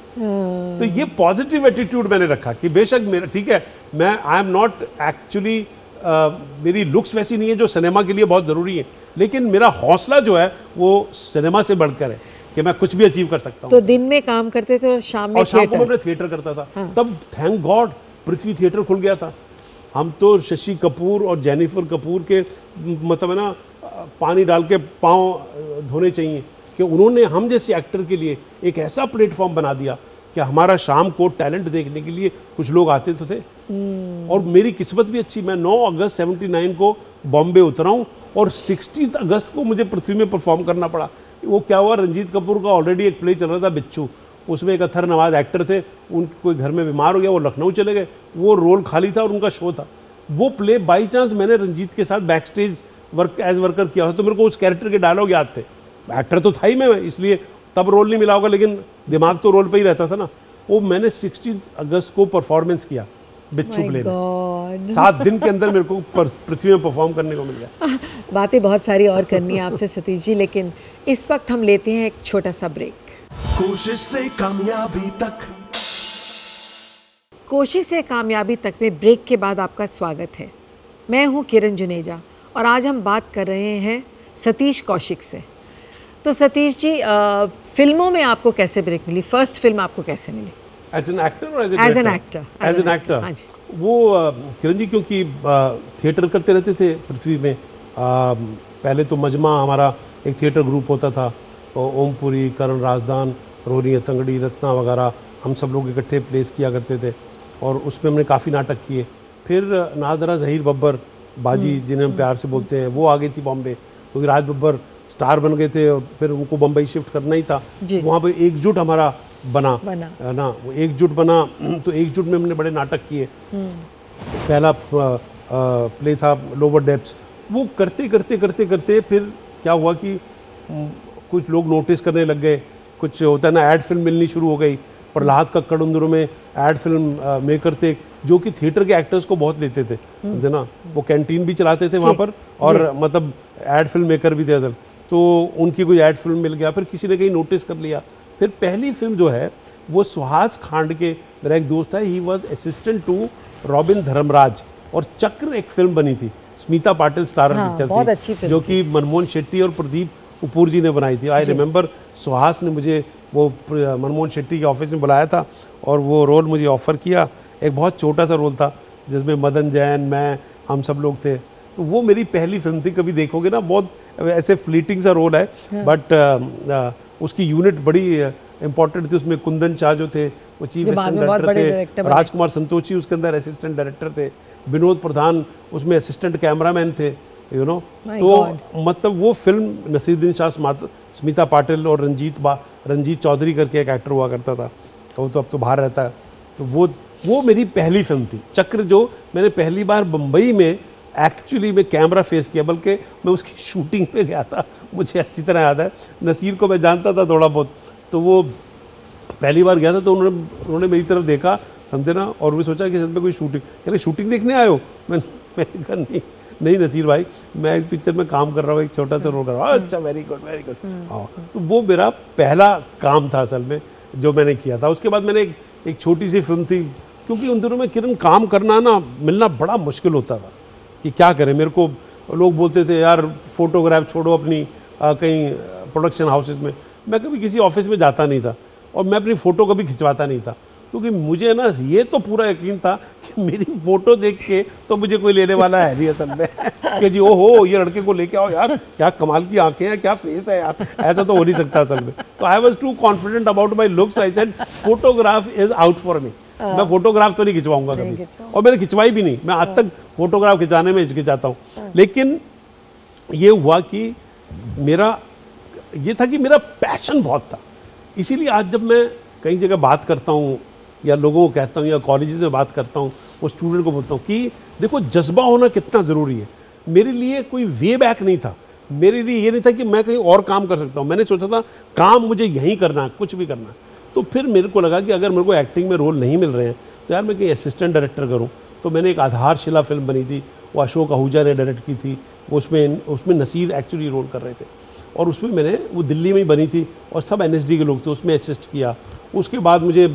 तो ये पॉजिटिव एटीट्यूड मैंने रखा कि बेशक मेरा, ठीक है, मैं आई एम नॉट एक्चुअली, मेरी लुक्स वैसी नहीं है जो सिनेमा के लिए बहुत ज़रूरी है, लेकिन मेरा हौसला जो है वो सिनेमा से बढ़कर है कि मैं कुछ भी अचीव कर सकता हूँ। तो दिन में काम करते थे और शाम में को मैं थिएटर करता था। हाँ। तब थैंक गॉड पृथ्वी थिएटर खुल गया था। हम तो शशि कपूर और जेनिफर कपूर के मतलब है ना, पानी डाल के पाँव धोने चाहिए कि उन्होंने हम जैसे एक्टर के लिए एक ऐसा प्लेटफॉर्म बना दिया कि हमारा शाम को टैलेंट देखने के लिए कुछ लोग आते तो थे। और मेरी किस्मत भी अच्छी, मैं 9 अगस्त 79 को बॉम्बे उतरा हूँ और 16 अगस्त को मुझे पृथ्वी में परफॉर्म करना पड़ा। वो क्या हुआ, रंजीत कपूर का ऑलरेडी एक प्ले चल रहा था बिच्छू, उसमें एक अथर नवाज एक्टर थे, उनके कोई घर में बीमार हो गया, वो लखनऊ चले गए, वो रोल खाली था और उनका शो था। वो प्ले बाई चांस मैंने रंजीत के साथ back stage work as worker किया था, तो मेरे को उस कैरेक्टर के डायलॉग याद थे। एक्टर तो था ही मैं, इसलिए तब रोल नहीं मिला होगा, लेकिन दिमाग तो रोल पे ही रहता था ना। वो मैंने 16 अगस्त को परफॉर्मेंस किया बिच्छू प्ले में। 7 दिन के अंदर मेरे को पृथ्वी में परफॉर्म करने को मिल गया। बातें बहुत सारी और करनी है आपसे सतीश जी, लेकिन इस वक्त हम लेते हैं एक छोटा सा ब्रेक। कोशिश से कामयाबी तक, कोशिश से कामयाबी तक में ब्रेक के बाद आपका स्वागत है। मैं हूं किरण जुनेजा और आज हम बात कर रहे हैं सतीश कौशिक से। तो सतीश जी, फिल्मों में आपको कैसे ब्रेक मिली? फर्स्ट फिल्म आपको कैसे मिली? एज एन एक्टर और as an actor? As an actor. वो किरण जी, क्योंकि थिएटर करते रहते थे पृथ्वी में। पहले तो मजमा हमारा एक थिएटर ग्रुप होता था, ओमपुरी, करण राजदान, रोनी अतंगड़ी, रत्ना वगैरह, हम सब लोग इकट्ठे प्लेस किया करते थे और उसमें हमने काफ़ी नाटक किए। फिर नादरा जहीर बब्बर बाजी, जिन्हें हम प्यार से बोलते हैं, वो आ गई थी बॉम्बे, क्योंकि राज बब्बर स्टार बन गए थे और फिर उनको बम्बई शिफ्ट करना ही था। वहाँ पे एकजुट हमारा बना ना, वो एकजुट बना। तो एकजुट में हमने बड़े नाटक किए। पहला प्ले था लोअर डेप्थ्स। वो करते करते करते करते फिर क्या हुआ कि कुछ लोग नोटिस करने लग गए, कुछ होता है ना, ऐड फिल्म मिलनी शुरू हो गई। प्रहलाद कक्कड़ उन दिनों में ऐड फिल्म मेकर थे, जो कि थिएटर के एक्टर्स को बहुत लेते थे, है ना। वो कैंटीन भी चलाते थे वहाँ पर, और मतलब ऐड फिल्म मेकर भी थे असल। तो उनकी कोई ऐड फिल्म मिल गया, फिर किसी ने कहीं नोटिस कर लिया। फिर पहली फिल्म जो है वो सुहास खांड के, मेरा एक दोस्त है, he was assistant to Robin Dharmaraj, और चक्र एक फिल्म बनी थी, स्मिता पाटिल स्टारर पिक्चर थी, जो कि मनमोहन शेट्टी और प्रदीप कपूर जी ने बनाई थी। आई रिमेंबर सुहास ने मुझे वो मनमोहन शेट्टी के ऑफिस में बुलाया था और वो रोल मुझे ऑफ़र किया। एक बहुत छोटा सा रोल था जिसमें मदन जैन, मैं, हम सब लोग थे। तो वो मेरी पहली फिल्म थी। कभी देखोगे ना, बहुत ऐसे फ्लीटिंग सा रोल है, बट उसकी यूनिट बड़ी इंपॉर्टेंट थी। उसमें कुंदन शाह जो थे वो चीफ असिस्टेंट डायरेक्टर थे, राजकुमार संतोषी उसके अंदर असिस्टेंट डायरेक्टर थे, विनोद प्रधान उसमें असिस्टेंट कैमरामैन थे, यू नो। तो मतलब वो फिल्म नसीरुद्दीन शाह, स्मिता पाटिल और रंजीत चौधरी करके एक एक्टर हुआ करता था, वो तो अब तो बाहर रहता है। तो वो मेरी पहली फिल्म थी चक्र, जो मैंने पहली बार बम्बई में एक्चुअली में कैमरा फेस किया, बल्कि मैं उसकी शूटिंग पे गया था, मुझे अच्छी तरह याद है। नसीर को मैं जानता था थोड़ा बहुत, तो वो पहली बार गया था, तो उन्होंने मेरी तरफ देखा, समझे ना, और मैं सोचा कि सच में कोई शूटिंग, कह रहे शूटिंग देखने आए हो? मैंने कहा नहीं नसीर भाई, मैं इस पिक्चर में काम कर रहा हूँ, एक छोटा सा रोल कर रहा हूँ। अच्छा, वेरी गुड वेरी गुड। हाँ, तो वो मेरा पहला काम था असल में जो मैंने किया था। उसके बाद मैंने एक छोटी सी फिल्म थी, क्योंकि उन दिनों में किरण काम करना ना, मिलना बड़ा मुश्किल होता था कि क्या करें। मेरे को लोग बोलते थे यार फोटोग्राफ छोड़ो अपनी कहीं प्रोडक्शन हाउसेस में। मैं कभी किसी ऑफिस में जाता नहीं था और मैं अपनी फ़ोटो कभी खिंचवाता नहीं था, क्योंकि मुझे ना ये तो पूरा यकीन था कि मेरी फ़ोटो देख के तो मुझे कोई लेने वाला है नहीं असल में कि जी ओहो ये लड़के को लेके आओ यार, क्या कमाल की आंखें हैं, क्या फेस है यार, ऐसा तो हो नहीं सकता असल में। तो I was too confident about my looks, I said photograph is out for me. मैं फोटोग्राफ तो नहीं खिंचवाऊंगा कभी, और मैंने खिंचवाई भी नहीं। मैं आज तक फोटोग्राफ खिंचाने में हिचकिचाता हूँ। लेकिन ये हुआ कि मेरा ये था कि मेरा पैशन बहुत था। इसीलिए आज जब मैं कई जगह बात करता हूँ या लोगों को कहता हूँ या कॉलेजेस में बात करता हूँ, वो स्टूडेंट को बोलता हूँ कि देखो जज्बा होना कितना ज़रूरी है। मेरे लिए कोई वे बैक नहीं था। मेरे लिए ये नहीं था कि मैं कहीं और काम कर सकता हूँ। मैंने सोचा था काम मुझे यहीं करना है, कुछ भी करना है। तो फिर मेरे को लगा कि अगर मेरे को एक्टिंग में रोल नहीं मिल रहे हैं तो यार मैं कहीं असिस्टेंट डायरेक्टर करूँ। तो मैंने एक आधारशिला फिल्म बनी थी, वो अशोक आहूजा ने डायरेक्ट की थी। उसमें नसीर एक्चुअली रोल कर रहे थे और उसमें मैंने, वो दिल्ली में ही बनी थी और सब NSD के लोग थे, उसमें असिस्ट किया। उसके बाद मुझे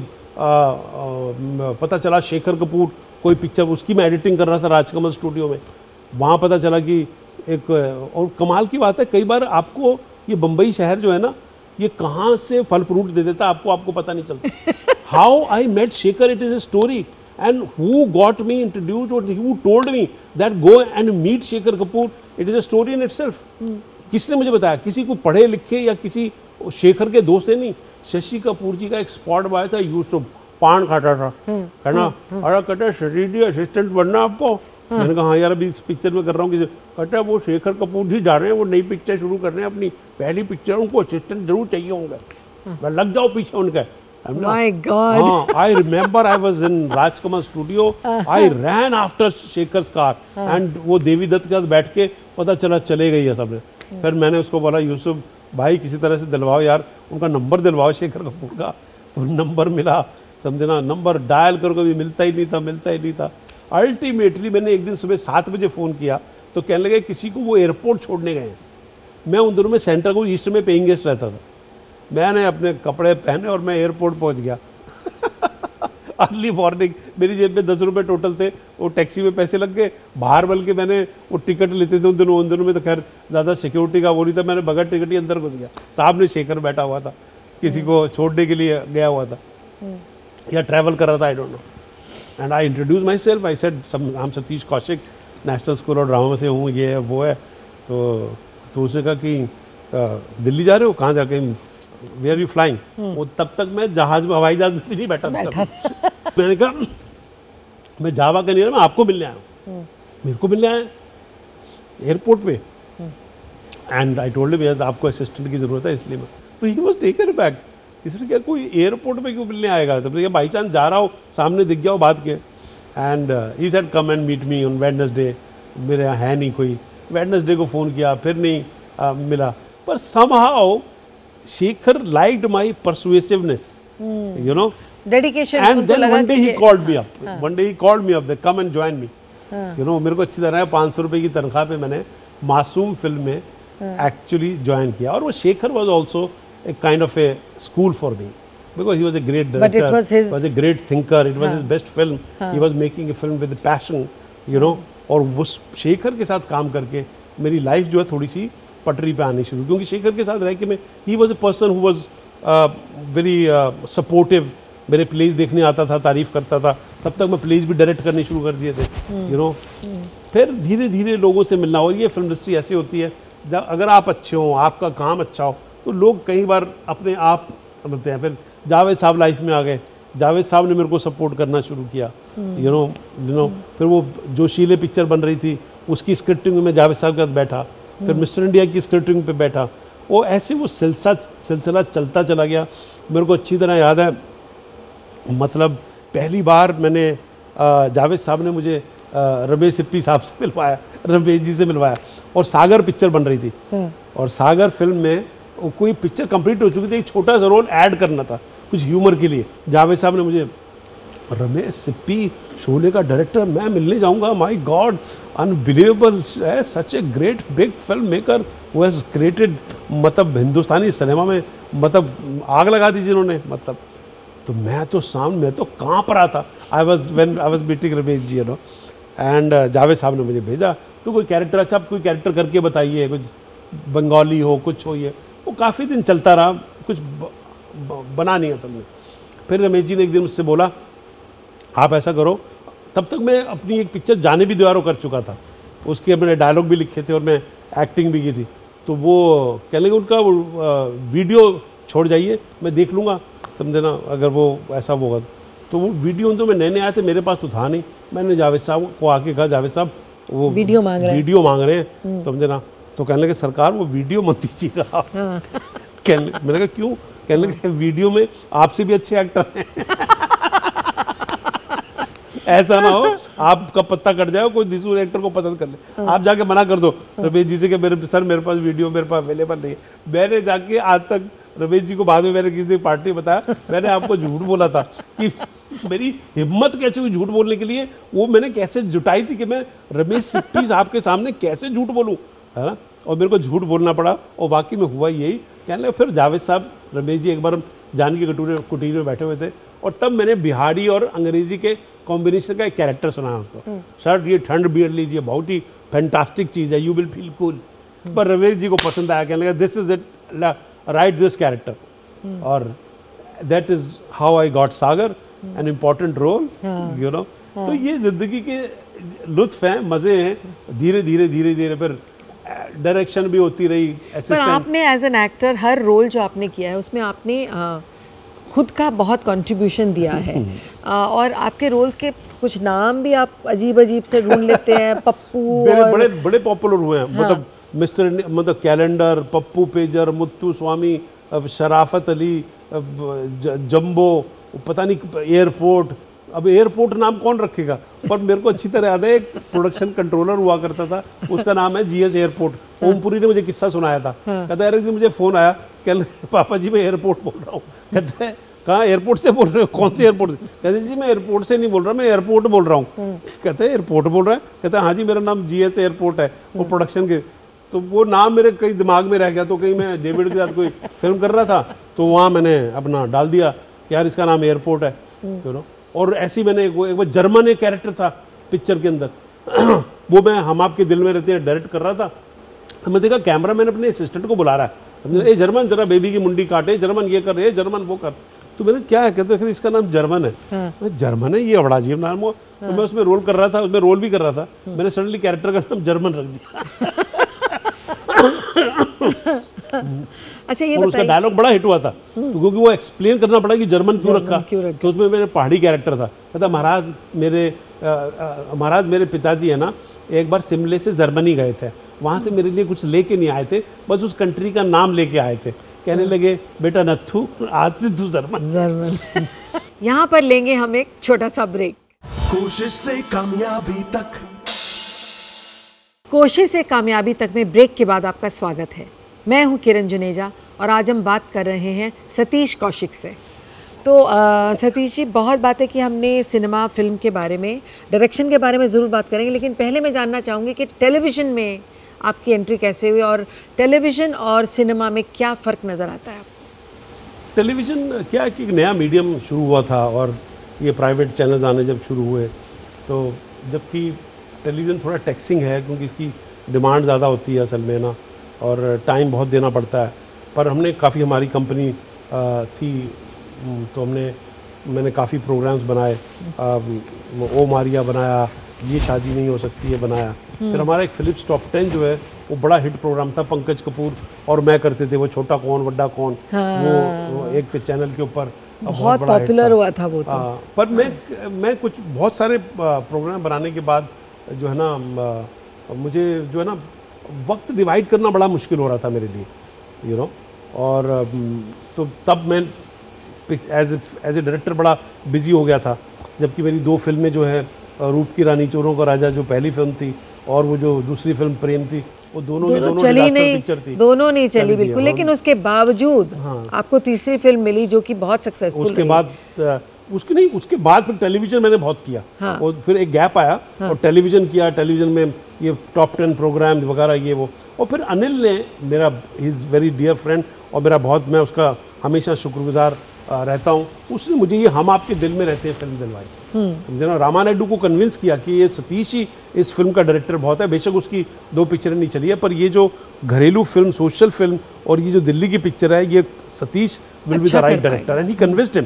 पता चला शेखर कपूर कोई पिक्चर, उसकी मैं एडिटिंग कर रहा था राजकमल स्टूडियो में। वहाँ पता चला कि एक, और कमाल की बात है कई बार आपको ये बम्बई शहर जो है ना, ये कहाँ से फल फ्रूट दे देता आपको पता नहीं चलता। How I met Shekhar, it is a story, and who got me introduced or who told me that go and meet Shekhar Kapoor, it is a story in itself. किसने मुझे बताया? किसी को पढ़े लिखे या किसी शेखर के दोस्त है नहीं। शशि कपूर जी का एक स्पॉट बॉय था, यूज टू पान खाता था, कहना अरे कहते शरीर असिस्टेंट बनना आपको। मैंने कहा हाँ यार अभी इस पिक्चर में कर रहा हूँ किसी, कहता वो शेखर कपूर जी जा रहे हैं, वो नई पिक्चर शुरू कर रहे हैं, अपनी पहली पिक्चर, उनको असिस्टेंट जरूर चाहिए होंगे, मैं लग जाओ पीछे उनके। My God. I remember I was in Rajkamal studio. I ran after Shekhar's car and वो देवी दत्त के साथ बैठ के पता चला चले गई है सबने। फिर मैंने उसको बोला यूसुफ भाई किसी तरह से दिलवाओ यार, उनका नंबर दिलवाओ शेखर कपूर का। तो नंबर मिला, समझे ना, नंबर डायल करो कभी मिलता ही नहीं था। अल्टीमेटली मैंने एक दिन सुबह 7 बजे फ़ोन किया तो कहने लगे किसी को वो एयरपोर्ट छोड़ने गए हैं। मैं उन दिनों में सेंट्रल को ईस्ट में पेइंग गेस्ट रहता था। मैंने अपने कपड़े पहने और मैं एयरपोर्ट पहुंच गया। अर्ली मॉर्निंग, मेरी जेब में 10 रुपये टोटल थे, वो टैक्सी में पैसे लग गए, बाहर बल्कि मैंने वो टिकट लेते थे उन दिनों में तो खैर ज़्यादा सिक्योरिटी का वो नहीं था, मैंने बगैर टिकट ही अंदर घुस गया। सामने शेखर बैठा हुआ था, किसी को छोड़ने के लिए गया हुआ था या ट्रैवल कर रहा था, I don't know. And I introduce my self, I said I am Satish Kaushik, national School of drama से हूँ, ये है वो है। तो उसने कहा कि दिल्ली जा रहे हो, कहाँ जाके, वेयर यू फ्लाइंग। वो तब तक मैं जहाज में, हवाई जहाज में भी नहीं बैठा था। मैंने कहा मैं जावा का नहीं रहा, मैं आपको मिलने आया हूँ। मेरे को मिलने आया एयरपोर्ट पे। एंड आई टोल्ड हिम आपको असिस्टेंट की ज़रूरत है इसलिए मैं, तो ही वाज टेकन बैक। इसलिए क्या कोई एयरपोर्ट पे क्यों मिलने आएगा? सबने कहा बाई चांस जा रहा हो, सामने दिख गया हो, बात के। And he said come and meet me on Wednesday. मेरे यहाँ है नहीं कोई, वेडनेसडे को फ़ोन किया, फिर नहीं मिला। पर somehow Shekhar liked my persuasiveness, you know, dedication. And then one day he called me up. One day he called me up. They come and join me. You know, मेरे को अच्छी तरह 500 रुपए की तनख्वाह पे मैंने मासूम फिल्म में एक्चुअली ज्वाइन किया। और वो Shekhar was also a kind of a school for me because he was a great director. But it was a great thinker. It was his best film. He was making a film with passion, you know. और उस शेखर के साथ काम करके मेरी life जो है थोड़ी सी पटरी पे आनी शुरू, क्योंकि शेखर के साथ रह के मैं, he was a person who was very supportive. मेरे प्लेज देखने आता था, तारीफ करता था, तब तक मैं प्लेज भी डायरेक्ट करने शुरू कर दिए थे, यू नो। फिर धीरे धीरे लोगों से मिलना, और ये फिल्म इंडस्ट्री ऐसी होती है अगर आप अच्छे हो, आपका काम अच्छा हो, तो लोग कई बार अपने आप मिलते हैं। फिर जावेद साहब लाइफ में आ गए, जावेद साहब ने मेरे को सपोर्ट करना शुरू किया, यू नो। फिर वो जोशीले पिक्चर बन रही थी, उसकी स्क्रिप्टिंग में मैं जावेद साहब के साथ बैठा, फिर मिस्टर इंडिया की स्क्रिप्टिंग पे बैठा। वो ऐसे वो सिलसिला चलता चला गया। मेरे को अच्छी तरह याद है, मतलब पहली बार मैंने जावेद साहब ने मुझे रमेश सिप्पी साहब से मिलवाया, रमेश जी से मिलवाया, और सागर पिक्चर बन रही थी। और सागर फिल्म में कोई पिक्चर कंप्लीट हो चुकी थी, एक छोटा सा रोल ऐड करना था कुछ ह्यूमर के लिए। जावेद साहब ने मुझे, रमेश सिप्पी शोले का डायरेक्टर, मैं मिलने जाऊंगा, my God unbelievable, such a great big film maker who has created, मतलब हिंदुस्तानी सिनेमा में मतलब आग लगा दी जिन्होंने, मतलब। तो मैं तो कांप रहा था। I was meeting Ramesh ji, you know. And Javed sahab ने मुझे भेजा, तो कोई कैरेक्टर, अच्छा आप कोई कैरेक्टर करके बताइए, कुछ बंगाली हो, कुछ हो। ये वो काफ़ी दिन चलता रहा, कुछ बना नहीं असल में। फिर रमेश जी ने एक दिन मुझसे बोला आप ऐसा करो, तब तक मैं अपनी एक पिक्चर जाने भी दीवारों कर चुका था, उसके मैंने डायलॉग भी लिखे थे और मैं एक्टिंग भी की थी। तो वो कह लेंगे उनका वीडियो छोड़ जाइए, मैं देख लूँगा, समझे ना, अगर वो ऐसा होगा। तो वो वीडियो तो मैं नए आए थे, मेरे पास तो था नहीं। मैंने जावेद साहब को आके कहा, जावेद साहब वो वीडियो मांग रहे हैं, समझे ना। तो कहने लगे सरकार वो वीडियो मत दीजिएगा। मैंने कहा क्यों? कहने लगे वीडियो में आपसे भी अच्छे एक्टर हैं। ऐसा ना हो आपका पत्ता कट जाए, कोई दूसरे एक्टर को पसंद कर ले, आप जाके मना कर दो रमेश जी से कि मेरे पास वीडियो मेरे पास अवेलेबल नहीं है। मैंने जाके आज तक रमेश जी को बाद में मैंने किसी पार्टी में बताया, मैंने आपको झूठ बोला था कि मेरी हिम्मत कैसे हुई झूठ बोलने के लिए, वो मैंने कैसे जुटाई थी कि मैं रमेश सिप्पी साहब के सामने कैसे झूठ बोलूँ, है ना। और मेरे को झूठ बोलना पड़ा और वाकई में हुआ यही। कहने लगे फिर जावेद साहब, रमेश जी एक बार हम जानकी कुटीर में बैठे हुए थे और तब मैंने बिहारी और अंग्रेजी के कॉम्बिनेशन का एक कैरेक्टर सुना उसको, सर ये ठंड बियर लीजिए, बहुत ही फैंटास्टिक चीज़ है, यू विल फील कूल। पर रमेश जी को पसंद आया, कहने लगा this is it, right this character, और that is how I got Sagar, an important role, you know. तो ये जिंदगी के लुत्फ हैं, मज़े हैं, धीरे धीरे धीरे धीरे फिर डायरेक्शन भी होती रही। पर आपने एज एन एक्टर हर रोल जो आपने किया है उसमें आपने खुद का बहुत कंट्रीब्यूशन दिया है, और आपके रोल्स के कुछ नाम भी आप अजीब अजीब से ढूंढ लेते हैं। पप्पू बड़े बड़े पॉपुलर हुए हैं, मतलब मिस्टर, मतलब कैलेंडर, पप्पू पेजर, मुत्तू स्वामी, शराफत अली, जंबो, पता नहीं एयरपोर्ट। अब एयरपोर्ट नाम कौन रखेगा, पर मेरे को अच्छी तरह याद है एक प्रोडक्शन कंट्रोलर हुआ करता था, उसका नाम है जीएस एयरपोर्ट। ओमपुरी ने मुझे किस्सा सुनाया था, कहता है कि मुझे फ़ोन आया, कल पापा जी मैं एयरपोर्ट बोल रहा हूँ। कहते हैं कहाँ एयरपोर्ट से बोल रहे हो, कौन से एयरपोर्ट से? कहते जी मैं एयरपोर्ट से नहीं बोल रहा, मैं एयरपोर्ट बोल रहा हूँ। कहते हैं एयरपोर्ट बोल रहा है? कहते हैं हाँ जी मेरा नाम जीएस एयरपोर्ट है, वो प्रोडक्शन के। तो वो नाम मेरे कहीं दिमाग में रह गया, तो कहीं मैं डेविड के साथ कोई फिल्म कर रहा था तो वहाँ मैंने अपना डाल दिया कि यार इसका नाम एयरपोर्ट है, यू नो। और ऐसी मैंने एक बार जर्मन एक कैरेक्टर था पिक्चर के अंदर वो मैं हम आपके दिल में रहते हैं डायरेक्ट कर रहा था। मैं देखा कैमरा मैन अपने असिस्टेंट को बुला रहा है, समझे, ए जर्मन जरा बेबी की मुंडी काटे, जर्मन ये कर, जर्मन वो कर। तो मैंने क्या है, कहते फिर इसका नाम जर्मन है। जर्मन है, ये बड़ा अजीब नाम हो। तो मैं उसमें रोल कर रहा था, उसमें रोल भी कर रहा था, मैंने सडनली कैरेक्टर का नाम जर्मन रख दिया। अच्छा ये और उसका डायलॉग बड़ा हिट हुआ था, तो क्योंकि वो एक्सप्लेन करना पड़ा कि जर्मन क्यों रखा। तो उसमें मेरे पहाड़ी कैरेक्टर था, कहता महाराज मेरे पिताजी है ना एक बार शिमले से जर्मनी गए थे, वहाँ से मेरे लिए कुछ लेके नहीं आए थे, बस उस कंट्री का नाम लेके आए थे। कहने लगे बेटा नत्थू आज से तू जर्मन। यहाँ पर लेंगे हम एक छोटा सा ब्रेक। कोशिश से कामयाबी तक, कोशिश से कामयाबी तक में ब्रेक के बाद आपका स्वागत है। मैं हूँ किरण जुनेजा और आज हम बात कर रहे हैं सतीश कौशिक से। तो सतीश जी, बहुत बातें की हमने सिनेमा फिल्म के बारे में, डायरेक्शन के बारे में ज़रूर बात करेंगे, लेकिन पहले मैं जानना चाहूँगी कि टेलीविज़न में आपकी एंट्री कैसे हुई और टेलीविज़न और सिनेमा में क्या फ़र्क नज़र आता है आपको? टेलीविज़न क्या है कि एक नया मीडियम शुरू हुआ था और ये प्राइवेट चैनल्स आने जब शुरू हुए, तो जबकि टेलीविज़न थोड़ा टैक्सिंग है क्योंकि इसकी डिमांड ज़्यादा होती है असल में ना, और टाइम बहुत देना पड़ता है। पर हमने काफ़ी, हमारी कंपनी थी तो मैंने काफ़ी प्रोग्राम्स बनाए, ओ मारिया बनाया, ये शादी नहीं हो सकती है बनाया। फिर हमारा एक फिलिप्स टॉप 10 जो है वो बड़ा हिट प्रोग्राम था, पंकज कपूर और मैं करते थे, वो छोटा कौन बड्डा कौन, वो एक चैनल के ऊपर बहुत पॉपुलर हुआ था वो तो। पर मैं कुछ बहुत सारे प्रोग्राम बनाने के बाद जो है ना मुझे जो है ना वक्त डिवाइड करना बड़ा मुश्किल हो रहा था मेरे लिए, यू नो। और तो तब मैं एज ए डायरेक्टर बड़ा बिजी हो गया था, जबकि मेरी 2 फिल्में जो है रूप की रानी चोरों का राजा जो पहली फिल्म थी और वो जो दूसरी फिल्म प्रेम थी, वो दोनों चली नहीं, दोनों नहीं चली बिल्कुल। लेकिन उसके बावजूद आपको तीसरी फिल्म मिली जो कि बहुत सक्सेसफुल। उसके बाद फिर टेलीविज़न मैंने बहुत किया। और फिर एक गैप आया और टेलीविज़न किया, टेलीविज़न में ये टॉप 10 प्रोग्राम वगैरह ये वो। और फिर अनिल ने, मेरा he is very dear friend और मेरा बहुत, मैं उसका हमेशा शुक्रगुजार रहता हूँ, उसने मुझे ये हम आपके दिल में रहते हैं फिल्म दिलवाई। समझे, रामा नायडू को कन्विंस किया कि ये सतीश ही इस फिल्म का डायरेक्टर बहुत है। बेशक उसकी 2 पिक्चरें नहीं चली है, पर ये जो घरेलू फिल्म, सोशल फिल्म और ये जो दिल्ली की पिक्चर है, ये Satish will be the right director, and he convinced him,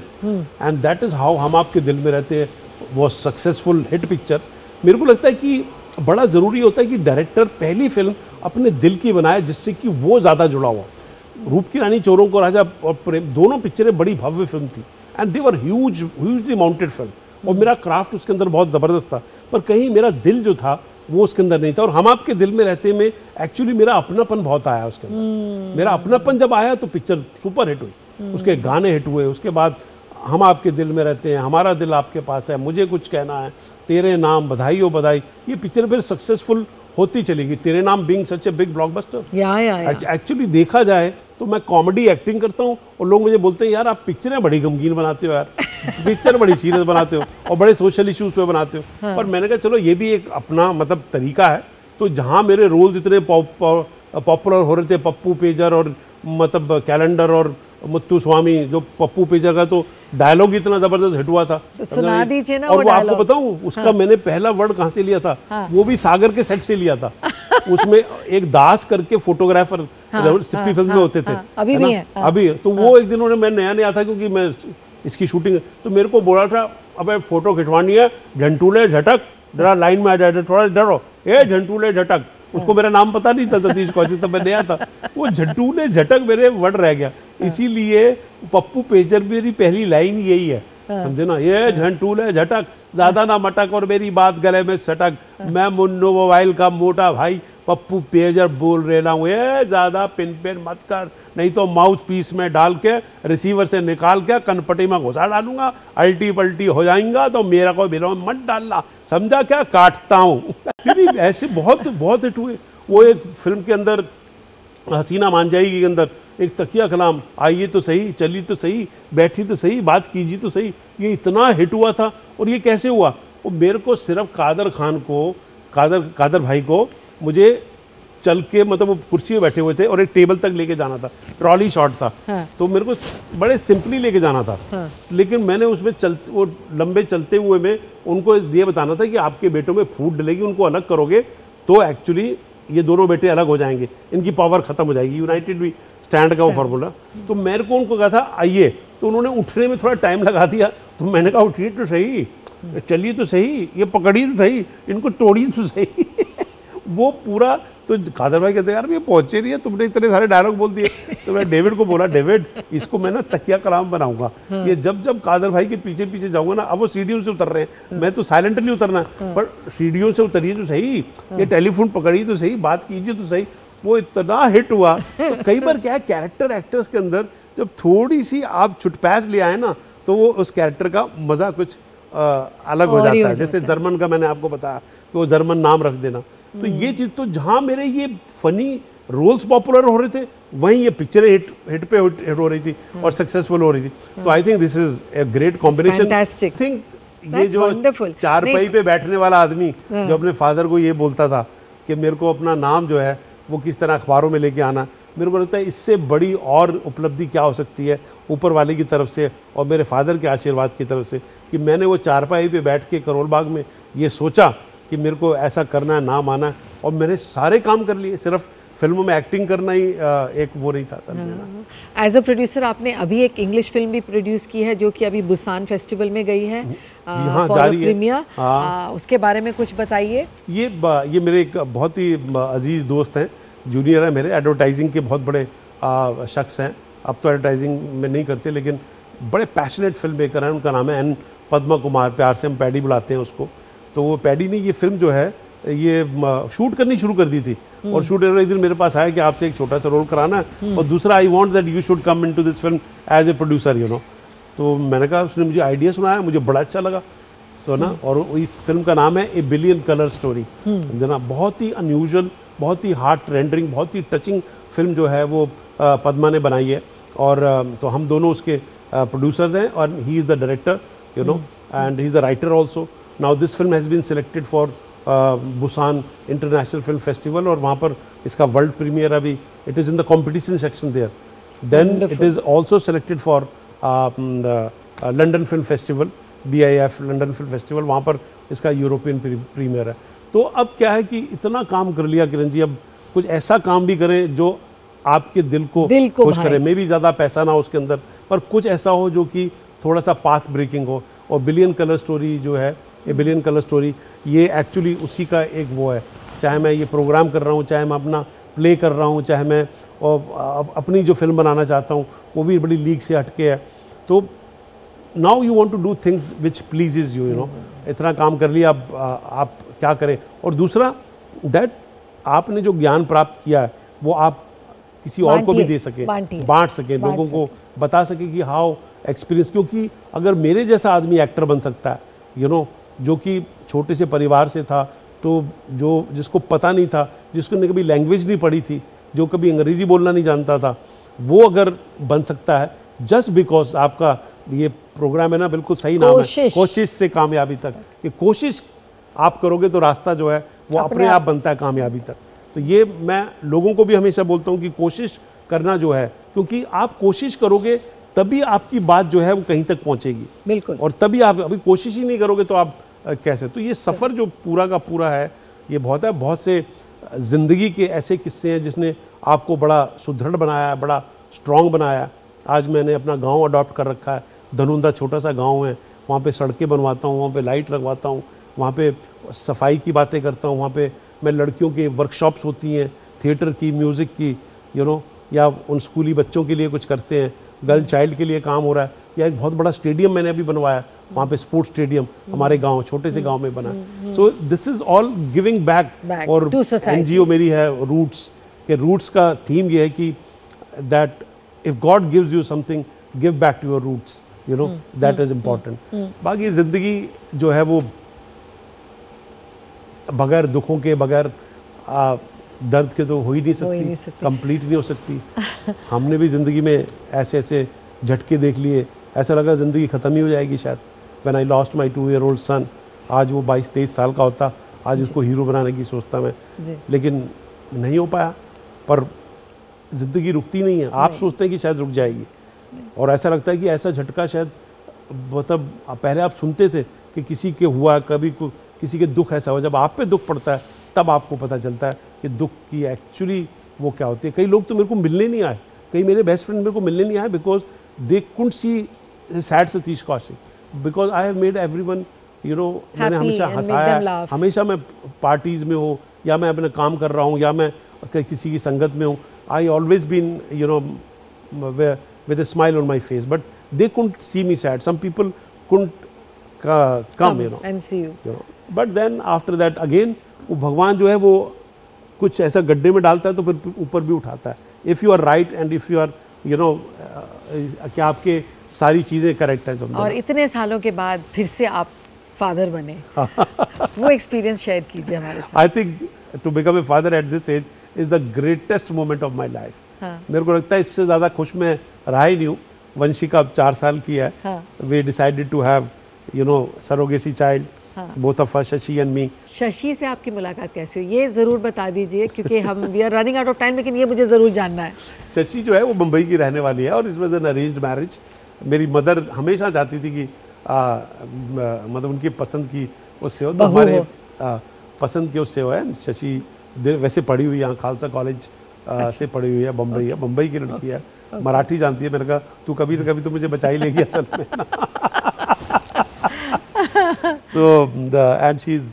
and that is how हम आपके दिल में रहते हैं वो सक्सेसफुल हिट पिक्चर। मेरे को लगता है कि बड़ा ज़रूरी होता है कि डायरेक्टर पहली फिल्म अपने दिल की बनाए, जिससे कि वो ज़्यादा जुड़ा हुआ। रूप की रानी चोरों को राजा और प्रेम, दोनों पिक्चरें बड़ी भव्य फिल्म थी, and they were hugely mounted film, और मेरा क्राफ्ट उसके अंदर बहुत ज़बरदस्त था, पर कहीं मेरा दिल जो था वो उसके अंदर नहीं था। और हम आपके दिल में रहते में एक्चुअली मेरा अपनापन बहुत आया उसके अंदर। मेरा अपनापन जब आया तो पिक्चर सुपर हिट हुई, उसके गाने हिट हुए, उसके बाद हम आपके दिल में रहते हैं, हमारा दिल आपके पास है, मुझे कुछ कहना है, तेरे नाम, बधाई हो बधाई, ये पिक्चर फिर सक्सेसफुल होती चलेगी। तेरे नाम being such a big blockbuster. Actually देखा जाए तो मैं कॉमेडी एक्टिंग करता हूँ और लोग मुझे बोलते हैं यार आप पिक्चरें बड़ी गमगीन बनाते हो यार, पिक्चर बड़ी सीरियस बनाते हो और बड़े सोशल इश्यूज पे बनाते हो। हाँ। पर मैंने कहा चलो ये भी एक अपना मतलब तरीका है। तो जहाँ मेरे रोल्स इतने पॉपुलर हो रहे थे, पप्पू पेजर और मतलब कैलेंडर और मुत्तु स्वामी, जो पप्पू पेजर का तो डायलॉग इतना जबरदस्त हिट हुआ था, तो सुना दीजिए ना। और वो आपको बताऊं उसका हाँ। मैंने पहला वर्ड कहाँ से लिया था? हाँ। वो भी सागर के सेट से लिया था। उसमें एक दास करके फोटोग्राफर सिप्पी फिल्म में होते थे, अभी भी है। अभी तो वो एक दिन उन्होंने, मैं नया था क्योंकि मैं इसकी शूटिंग, तो मेरे को बोला था अब फोटो खिंचवानी है, झंटूले झटक जरा लाइन में आ जाए, थोड़ा डरो, ए झंटूले झटक। उसको मेरा नाम पता नहीं था, सतीश कौशिक, तब मैं नया था। वो झटूले झटक मेरे वर्ड रह गया, इसीलिए पप्पू पेजर मेरी पहली लाइन यही है, समझे ना, ये झंटूले झटक ज्यादा ना मटक और मेरी बात गले में सटक, मैं मुन्नो मोबाइल का मोटा भाई पप्पू पेजर बोल रहा हूँ, ये ज्यादा पिन पिन मत कर, नहीं तो माउथ पीस में डाल के रिसीवर से निकाल के कनपटी में घुसा डालूंगा, अल्टी पल्टी हो जाएगा तो मेरा को बिलो में मत डालना, समझा क्या, काटता हूँ। ऐसे बहुत बहुत हिट हुए। वो एक फिल्म के अंदर हसीना मान जाएगी के अंदर एक तकिया कलाम, आइए तो सही, चली तो सही, बैठी तो सही, बात कीजिए तो सही, ये इतना हिट हुआ था। और ये कैसे हुआ? वो मेरे को सिर्फ कादर खान को, कादर भाई को मुझे चल के, मतलब वो कुर्सी में बैठे हुए थे और एक टेबल तक लेके जाना था, ट्रॉली शॉट था। हाँ। तो मेरे को बड़े सिंपली लेके जाना था। हाँ। लेकिन मैंने उसमें वो लंबे चलते हुए में उनको ये बताना था कि आपके बेटों में फूट डलेगी, उनको अलग करोगे तो एक्चुअली ये दोनों बेटे अलग हो जाएंगे, इनकी पावर खत्म हो जाएगी, यूनाइटेड वी स्टैंड का वो फॉर्मूला। तो मेरे को उनको कहा था आइए, तो उन्होंने उठने में थोड़ा टाइम लगा दिया, तो मैंने कहा उठिए तो सही, चलिए तो सही, ये पकड़िए तो सही, इनको तोड़िए तो सही। वो पूरा, तो कादर भाई कहते हैं यार ये पहुंचे नहीं है, तुमने इतने सारे डायलॉग बोल दिए। तो मैं डेविड को बोला, डेविड इसको मैं ना तकिया कलाम बनाऊंगा। हाँ। ये जब जब कादर भाई के पीछे पीछे जाऊंगा ना, अब वो सीढ़ियों से उतर रहे हैं, हाँ। मैं तो साइलेंटली उतरना, हाँ। पर सीढ़ियों से उतरिए तो सही, हाँ। ये टेलीफोन पकड़िए तो सही, बात कीजिए तो सही। वो इतना हिट हुआ। तो कई बार क्या है, कैरेक्टर एक्टर्स के अंदर जब थोड़ी सी आप छुटपैस ले आए ना, तो वो उस कैरेक्टर का मजा कुछ अलग हो जाता है। जैसे जर्मन का मैंने आपको बताया कि वो जर्मन नाम रख देना, तो ये चीज़, तो जहाँ मेरे ये फनी रोल्स पॉपुलर हो रहे थे, वहीं ये पिक्चरें हिट पे हिट हो रही थी और सक्सेसफुल हो रही थी। तो I think this is a great combination. I think ये जो चारपाई पे बैठने वाला आदमी जो अपने फादर को ये बोलता था कि मेरे को अपना नाम जो है वो किस तरह अखबारों में लेके आना, मेरे को लगता है इससे बड़ी और उपलब्धि क्या हो सकती है ऊपर वाले की तरफ से और मेरे फादर के आशीर्वाद की तरफ से, कि मैंने वो चारपाई पे बैठ के करोल बाग में ये सोचा कि मेरे को ऐसा करना है, नाम आना है, और मैंने सारे काम कर लिए, सिर्फ फिल्मों में एक्टिंग करना ही एक वो नहीं था सर। एज अ प्रोड्यूसर आपने अभी एक इंग्लिश फिल्म भी प्रोड्यूस की है जो कि अभी बुसान फेस्टिवल में गई है, हाँ, जारी प्रीमियर। उसके बारे में कुछ बताइए। ये मेरे एक बहुत ही अजीज़ दोस्त हैं, जूनियर है मेरे, एडवर्टाइजिंग के बहुत बड़े शख्स हैं। अब तो एडवर्टाइजिंग में नहीं करते, लेकिन बड़े पैशनेट फिल्म मेकर हैं। उनका नाम है एन पद्मा कुमार, प्यार से हम पैडी बुलाते हैं उसको। तो वो पैडी ने ये फिल्म जो है ये शूट करनी शुरू कर दी थी, और शूट एक दिन मेरे पास आया कि आपसे एक छोटा सा रोल कराना है, और दूसरा I want that you should come into this film as a producer, you know. तो मैंने कहा, उसने मुझे आइडिया सुनाया, मुझे बड़ा अच्छा लगा सुना। और इस फिल्म का नाम है ए बिलियन कलर स्टोरी। जना बहुत ही अनयूजुअल, बहुत ही हार्ट रेंडरिंग, बहुत ही टचिंग फिल्म जो है वो पद्मा ने बनाई है। और तो हम दोनों उसके प्रोड्यूसर्स हैं, और he is the director, you know, and he is the writer also. Now this film has been selected for Busan international film festival, और वहाँ पर इसका वर्ल्ड प्रीमियर अभी, it is in the competition section there. Then it is also selected for London film festival, BIF London film festival, वहाँ पर इसका European Premier है। तो अब क्या है कि इतना काम कर लिया किरण जी, अब कुछ ऐसा काम भी करें जो आपके दिल को खुश करे। मे भी ज़्यादा पैसा ना हो उसके अंदर, पर कुछ ऐसा हो जो कि थोड़ा सा पाथ ब्रेकिंग हो। और बिलियन कलर स्टोरी जो है, ये बिलियन कलर स्टोरी, ये एक्चुअली उसी का एक वो है। चाहे मैं ये प्रोग्राम कर रहा हूँ, चाहे मैं अपना प्ले कर रहा हूँ, चाहे मैं अपनी जो फिल्म बनाना चाहता हूँ वो भी बड़ी लीग से हटके है। तो now you want to do things which pleases you, you know. इतना काम कर लिया, अब आप क्या करें। और दूसरा दैट आपने जो ज्ञान प्राप्त किया है वो आप किसी और को भी दे सकें, बांट सकें, लोगों को बता सके कि हाउ एक्सपीरियंस, क्योंकि अगर मेरे जैसा आदमी एक्टर बन सकता है, जो कि छोटे से परिवार से था, तो जिसको पता नहीं था, जिसको ने कभी लैंग्वेज नहीं पढ़ी थी, जो कभी अंग्रेज़ी बोलना नहीं जानता था, वो अगर बन सकता है जस्ट बिकॉज आपका ये प्रोग्राम है ना, बिल्कुल सही नाम है, कोशिश से कामयाबी तक। कि कोशिश आप करोगे तो रास्ता जो है वो अपने आप बनता है कामयाबी तक। तो ये मैं लोगों को भी हमेशा बोलता हूँ कि कोशिश करना जो है, क्योंकि आप कोशिश करोगे तभी आपकी बात जो है वो कहीं तक पहुँचेगी। बिल्कुल। और तभी आप अभी कोशिश ही नहीं करोगे तो आप कैसे। तो ये सफ़र जो पूरा का पूरा है ये बहुत से ज़िंदगी के ऐसे किस्से हैं जिसने आपको बड़ा सुदृढ़ बनाया, बड़ा स्ट्रॉन्ग बनाया। आज मैंने अपना गांव अडॉप्ट कर रखा है, धनुंदा छोटा सा गांव है, वहाँ पे सड़कें बनवाता हूँ, वहाँ पे लाइट लगवाता हूँ, वहाँ पे सफाई की बातें करता हूँ, वहाँ पे मैं लड़कियों के वर्कशॉप्स होती हैं, थिएटर की, म्यूज़िक की, या उन स्कूली बच्चों के लिए कुछ करते हैं, गर्ल चाइल्ड के लिए काम हो रहा है, या एक बहुत बड़ा स्टेडियम मैंने अभी बनवाया, वहाँ पे स्पोर्ट्स स्टेडियम हमारे गांव, छोटे से गांव में बना। So this is all giving back. और NGO मेरी है रूट्स, के रूट्स का थीम ये है कि that if God gives you something, give back to your roots, that is important. बाकी ज़िंदगी जो है वो बगैर दुखों के, बगैर दर्द के तो हो ही नहीं सकती, कंप्लीट नहीं हो सकती। हमने भी ज़िंदगी में ऐसे झटके देख लिए, ऐसा लगा ज़िंदगी ख़त्म ही हो जाएगी शायद। When I lost my 2-year-old सन, आज वो 22-23 साल का होता, आज उसको हीरो बनाने की सोचता मैं, लेकिन नहीं हो पाया। पर ज़िंदगी रुकती नहीं है, आप सोचते हैं कि शायद रुक जाएगी, और ऐसा लगता है कि ऐसा झटका शायद, मतलब पहले आप सुनते थे कि किसी के हुआ, कभी किसी के दुख ऐसा हो, जब आप पे दुख पड़ता है तब आपको पता चलता है कि दुख की एक्चुअली वो क्या होती है। कई लोग तो मेरे को मिलने नहीं आए, कई मेरे बेस्ट फ्रेंड मेरे को मिलने नहीं आए because they couldn't see sad Satish Kaushik, because I have made everyone, मैंने हमेशा हंसाया, हमेशा मैं पार्टीज़ में हो या मैं अपना काम कर रहा हूँ या मैं किसी की संगत में हूँ, I always been with a smile on my face, but they couldn't see me sad. Some people couldn't come and see you. But then after that again, वो भगवान जो है वो कुछ ऐसा गड्ढे में डालता है तो फिर ऊपर भी उठाता है। If you are right and if you are, क्या आपके सारी चीज़ें करेक्ट हैं। और इतने सालों के बाद फिर से आप फादर बने, वो एक्सपीरियंस शेयर कीजिए हमारे साथ। I think to become a father at this age is the greatest moment of my life. मेरे को लगता है इससे ज़्यादा खुश मैं रहा ही नहीं हूँ। वंशिका अब 4 साल की है। We decided to have surrogacy child, both of us, Shashi and me. Shashi से आपकी मुलाकात कैसे हुई, ये ज़रूर बता दीजिए, क्योंकि हम we are running out of time, लेकिन ये मुझे ज़रूर जानना है। शशि जो है वो मुंबई की रहने वाली है और it was an arranged marriage. मेरी मदर हमेशा चाहती थी कि मतलब उनकी पसंद की उससे हो, तो हमारे पसंद के उससे हो है। शशि वैसे पढ़ी हुई यहाँ खालसा कॉलेज से पढ़ी हुई है, बम्बई है, बम्बई की लड़की है, मराठी जानती है। मैंने कहा तू कभी न कभी तो मुझे बचा ही लेगी असल में। So and she is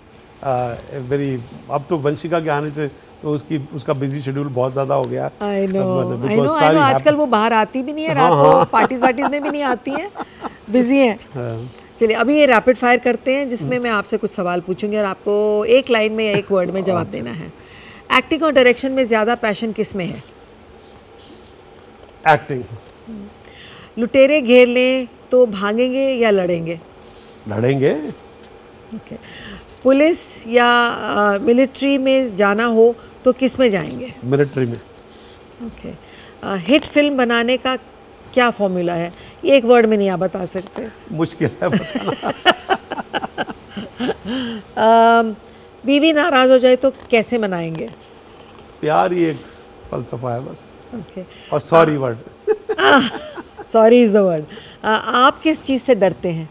very, अब तो वंशिका के आने से तो उसका बिजी शेड्यूल बहुत ज़्यादा हो गया। I know, आजकल वो बाहर आती भी नहीं है, रात को पार्टीज में भी नहीं आती हैं, बिजी हैं। चलिए अभी ये रैपिड फायर करते हैं, जिसमें मैं आपसे कुछ सवाल पूछूंगी और आपको एक लाइन में या एक वर्ड में जवाब देना है। एक्टिंग और डायरेक्शन में ज़्यादा पैशन किस में है? एक्टिंग। लुटेरे घेर लें तो भागेंगे या लड़ेंगे? लड़ेंगे। ओके। पुलिस या मिलिट्री में जाना हो तो किस में जाएंगे? मिलिट्री में। ओके। हिट फिल्म बनाने का क्या फॉर्मूला है? ये एक वर्ड में नहीं आप बता सकते, मुश्किल है बताना। बीवी नाराज हो जाए तो कैसे मनाएंगे? प्यार ही एक फलसफा है बस। ओके। और sorry word. Sorry is the word. आप किस चीज़ से डरते हैं?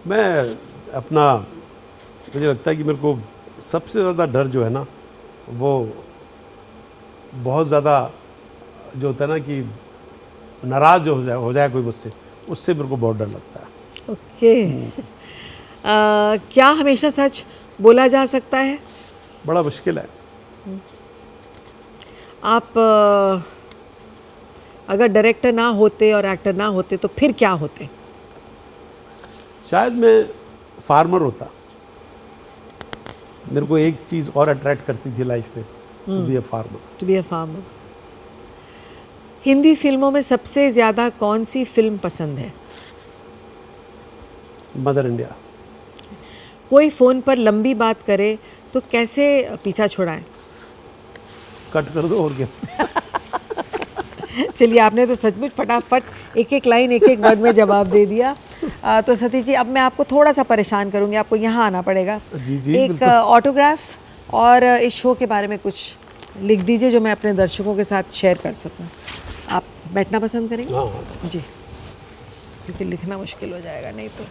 मैं अपना, मुझे लगता है कि मेरे को सबसे ज़्यादा डर जो है ना, वो बहुत ज़्यादा जो होता है ना कि नाराज़ जो हो जाए कोई मुझसे, उससे मेरे को बहुत डर लगता है। ओके। क्या हमेशा सच बोला जा सकता है? बड़ा मुश्किल है। आप अगर डायरेक्टर ना होते और एक्टर ना होते तो फिर क्या होते? शायद मैं फार्मर होता। मेरे को एक चीज़ और अट्रैक्ट करती थी लाइफ में, to be a farmer. To be a farmer. Hindi फिल्मों में सबसे ज़्यादा कौन सी फिल्म पसंद है? Mother India. कोई फ़ोन पर लंबी बात करे तो कैसे पीछा छुड़ाएं? कट कर दो और क्या। चलिए, आपने तो सचमुच फटाफट एक एक लाइन एक एक वर्ड में जवाब दे दिया। तो सतीश जी, अब मैं आपको थोड़ा सा परेशान करूंगी, आपको यहाँ आना पड़ेगा। जी एक ऑटोग्राफ और इस शो के बारे में कुछ लिख दीजिए जो मैं अपने दर्शकों के साथ शेयर कर सकूं। आप बैठना पसंद करेंगे? हाँ जी, क्योंकि लिखना मुश्किल हो जाएगा नहीं तो।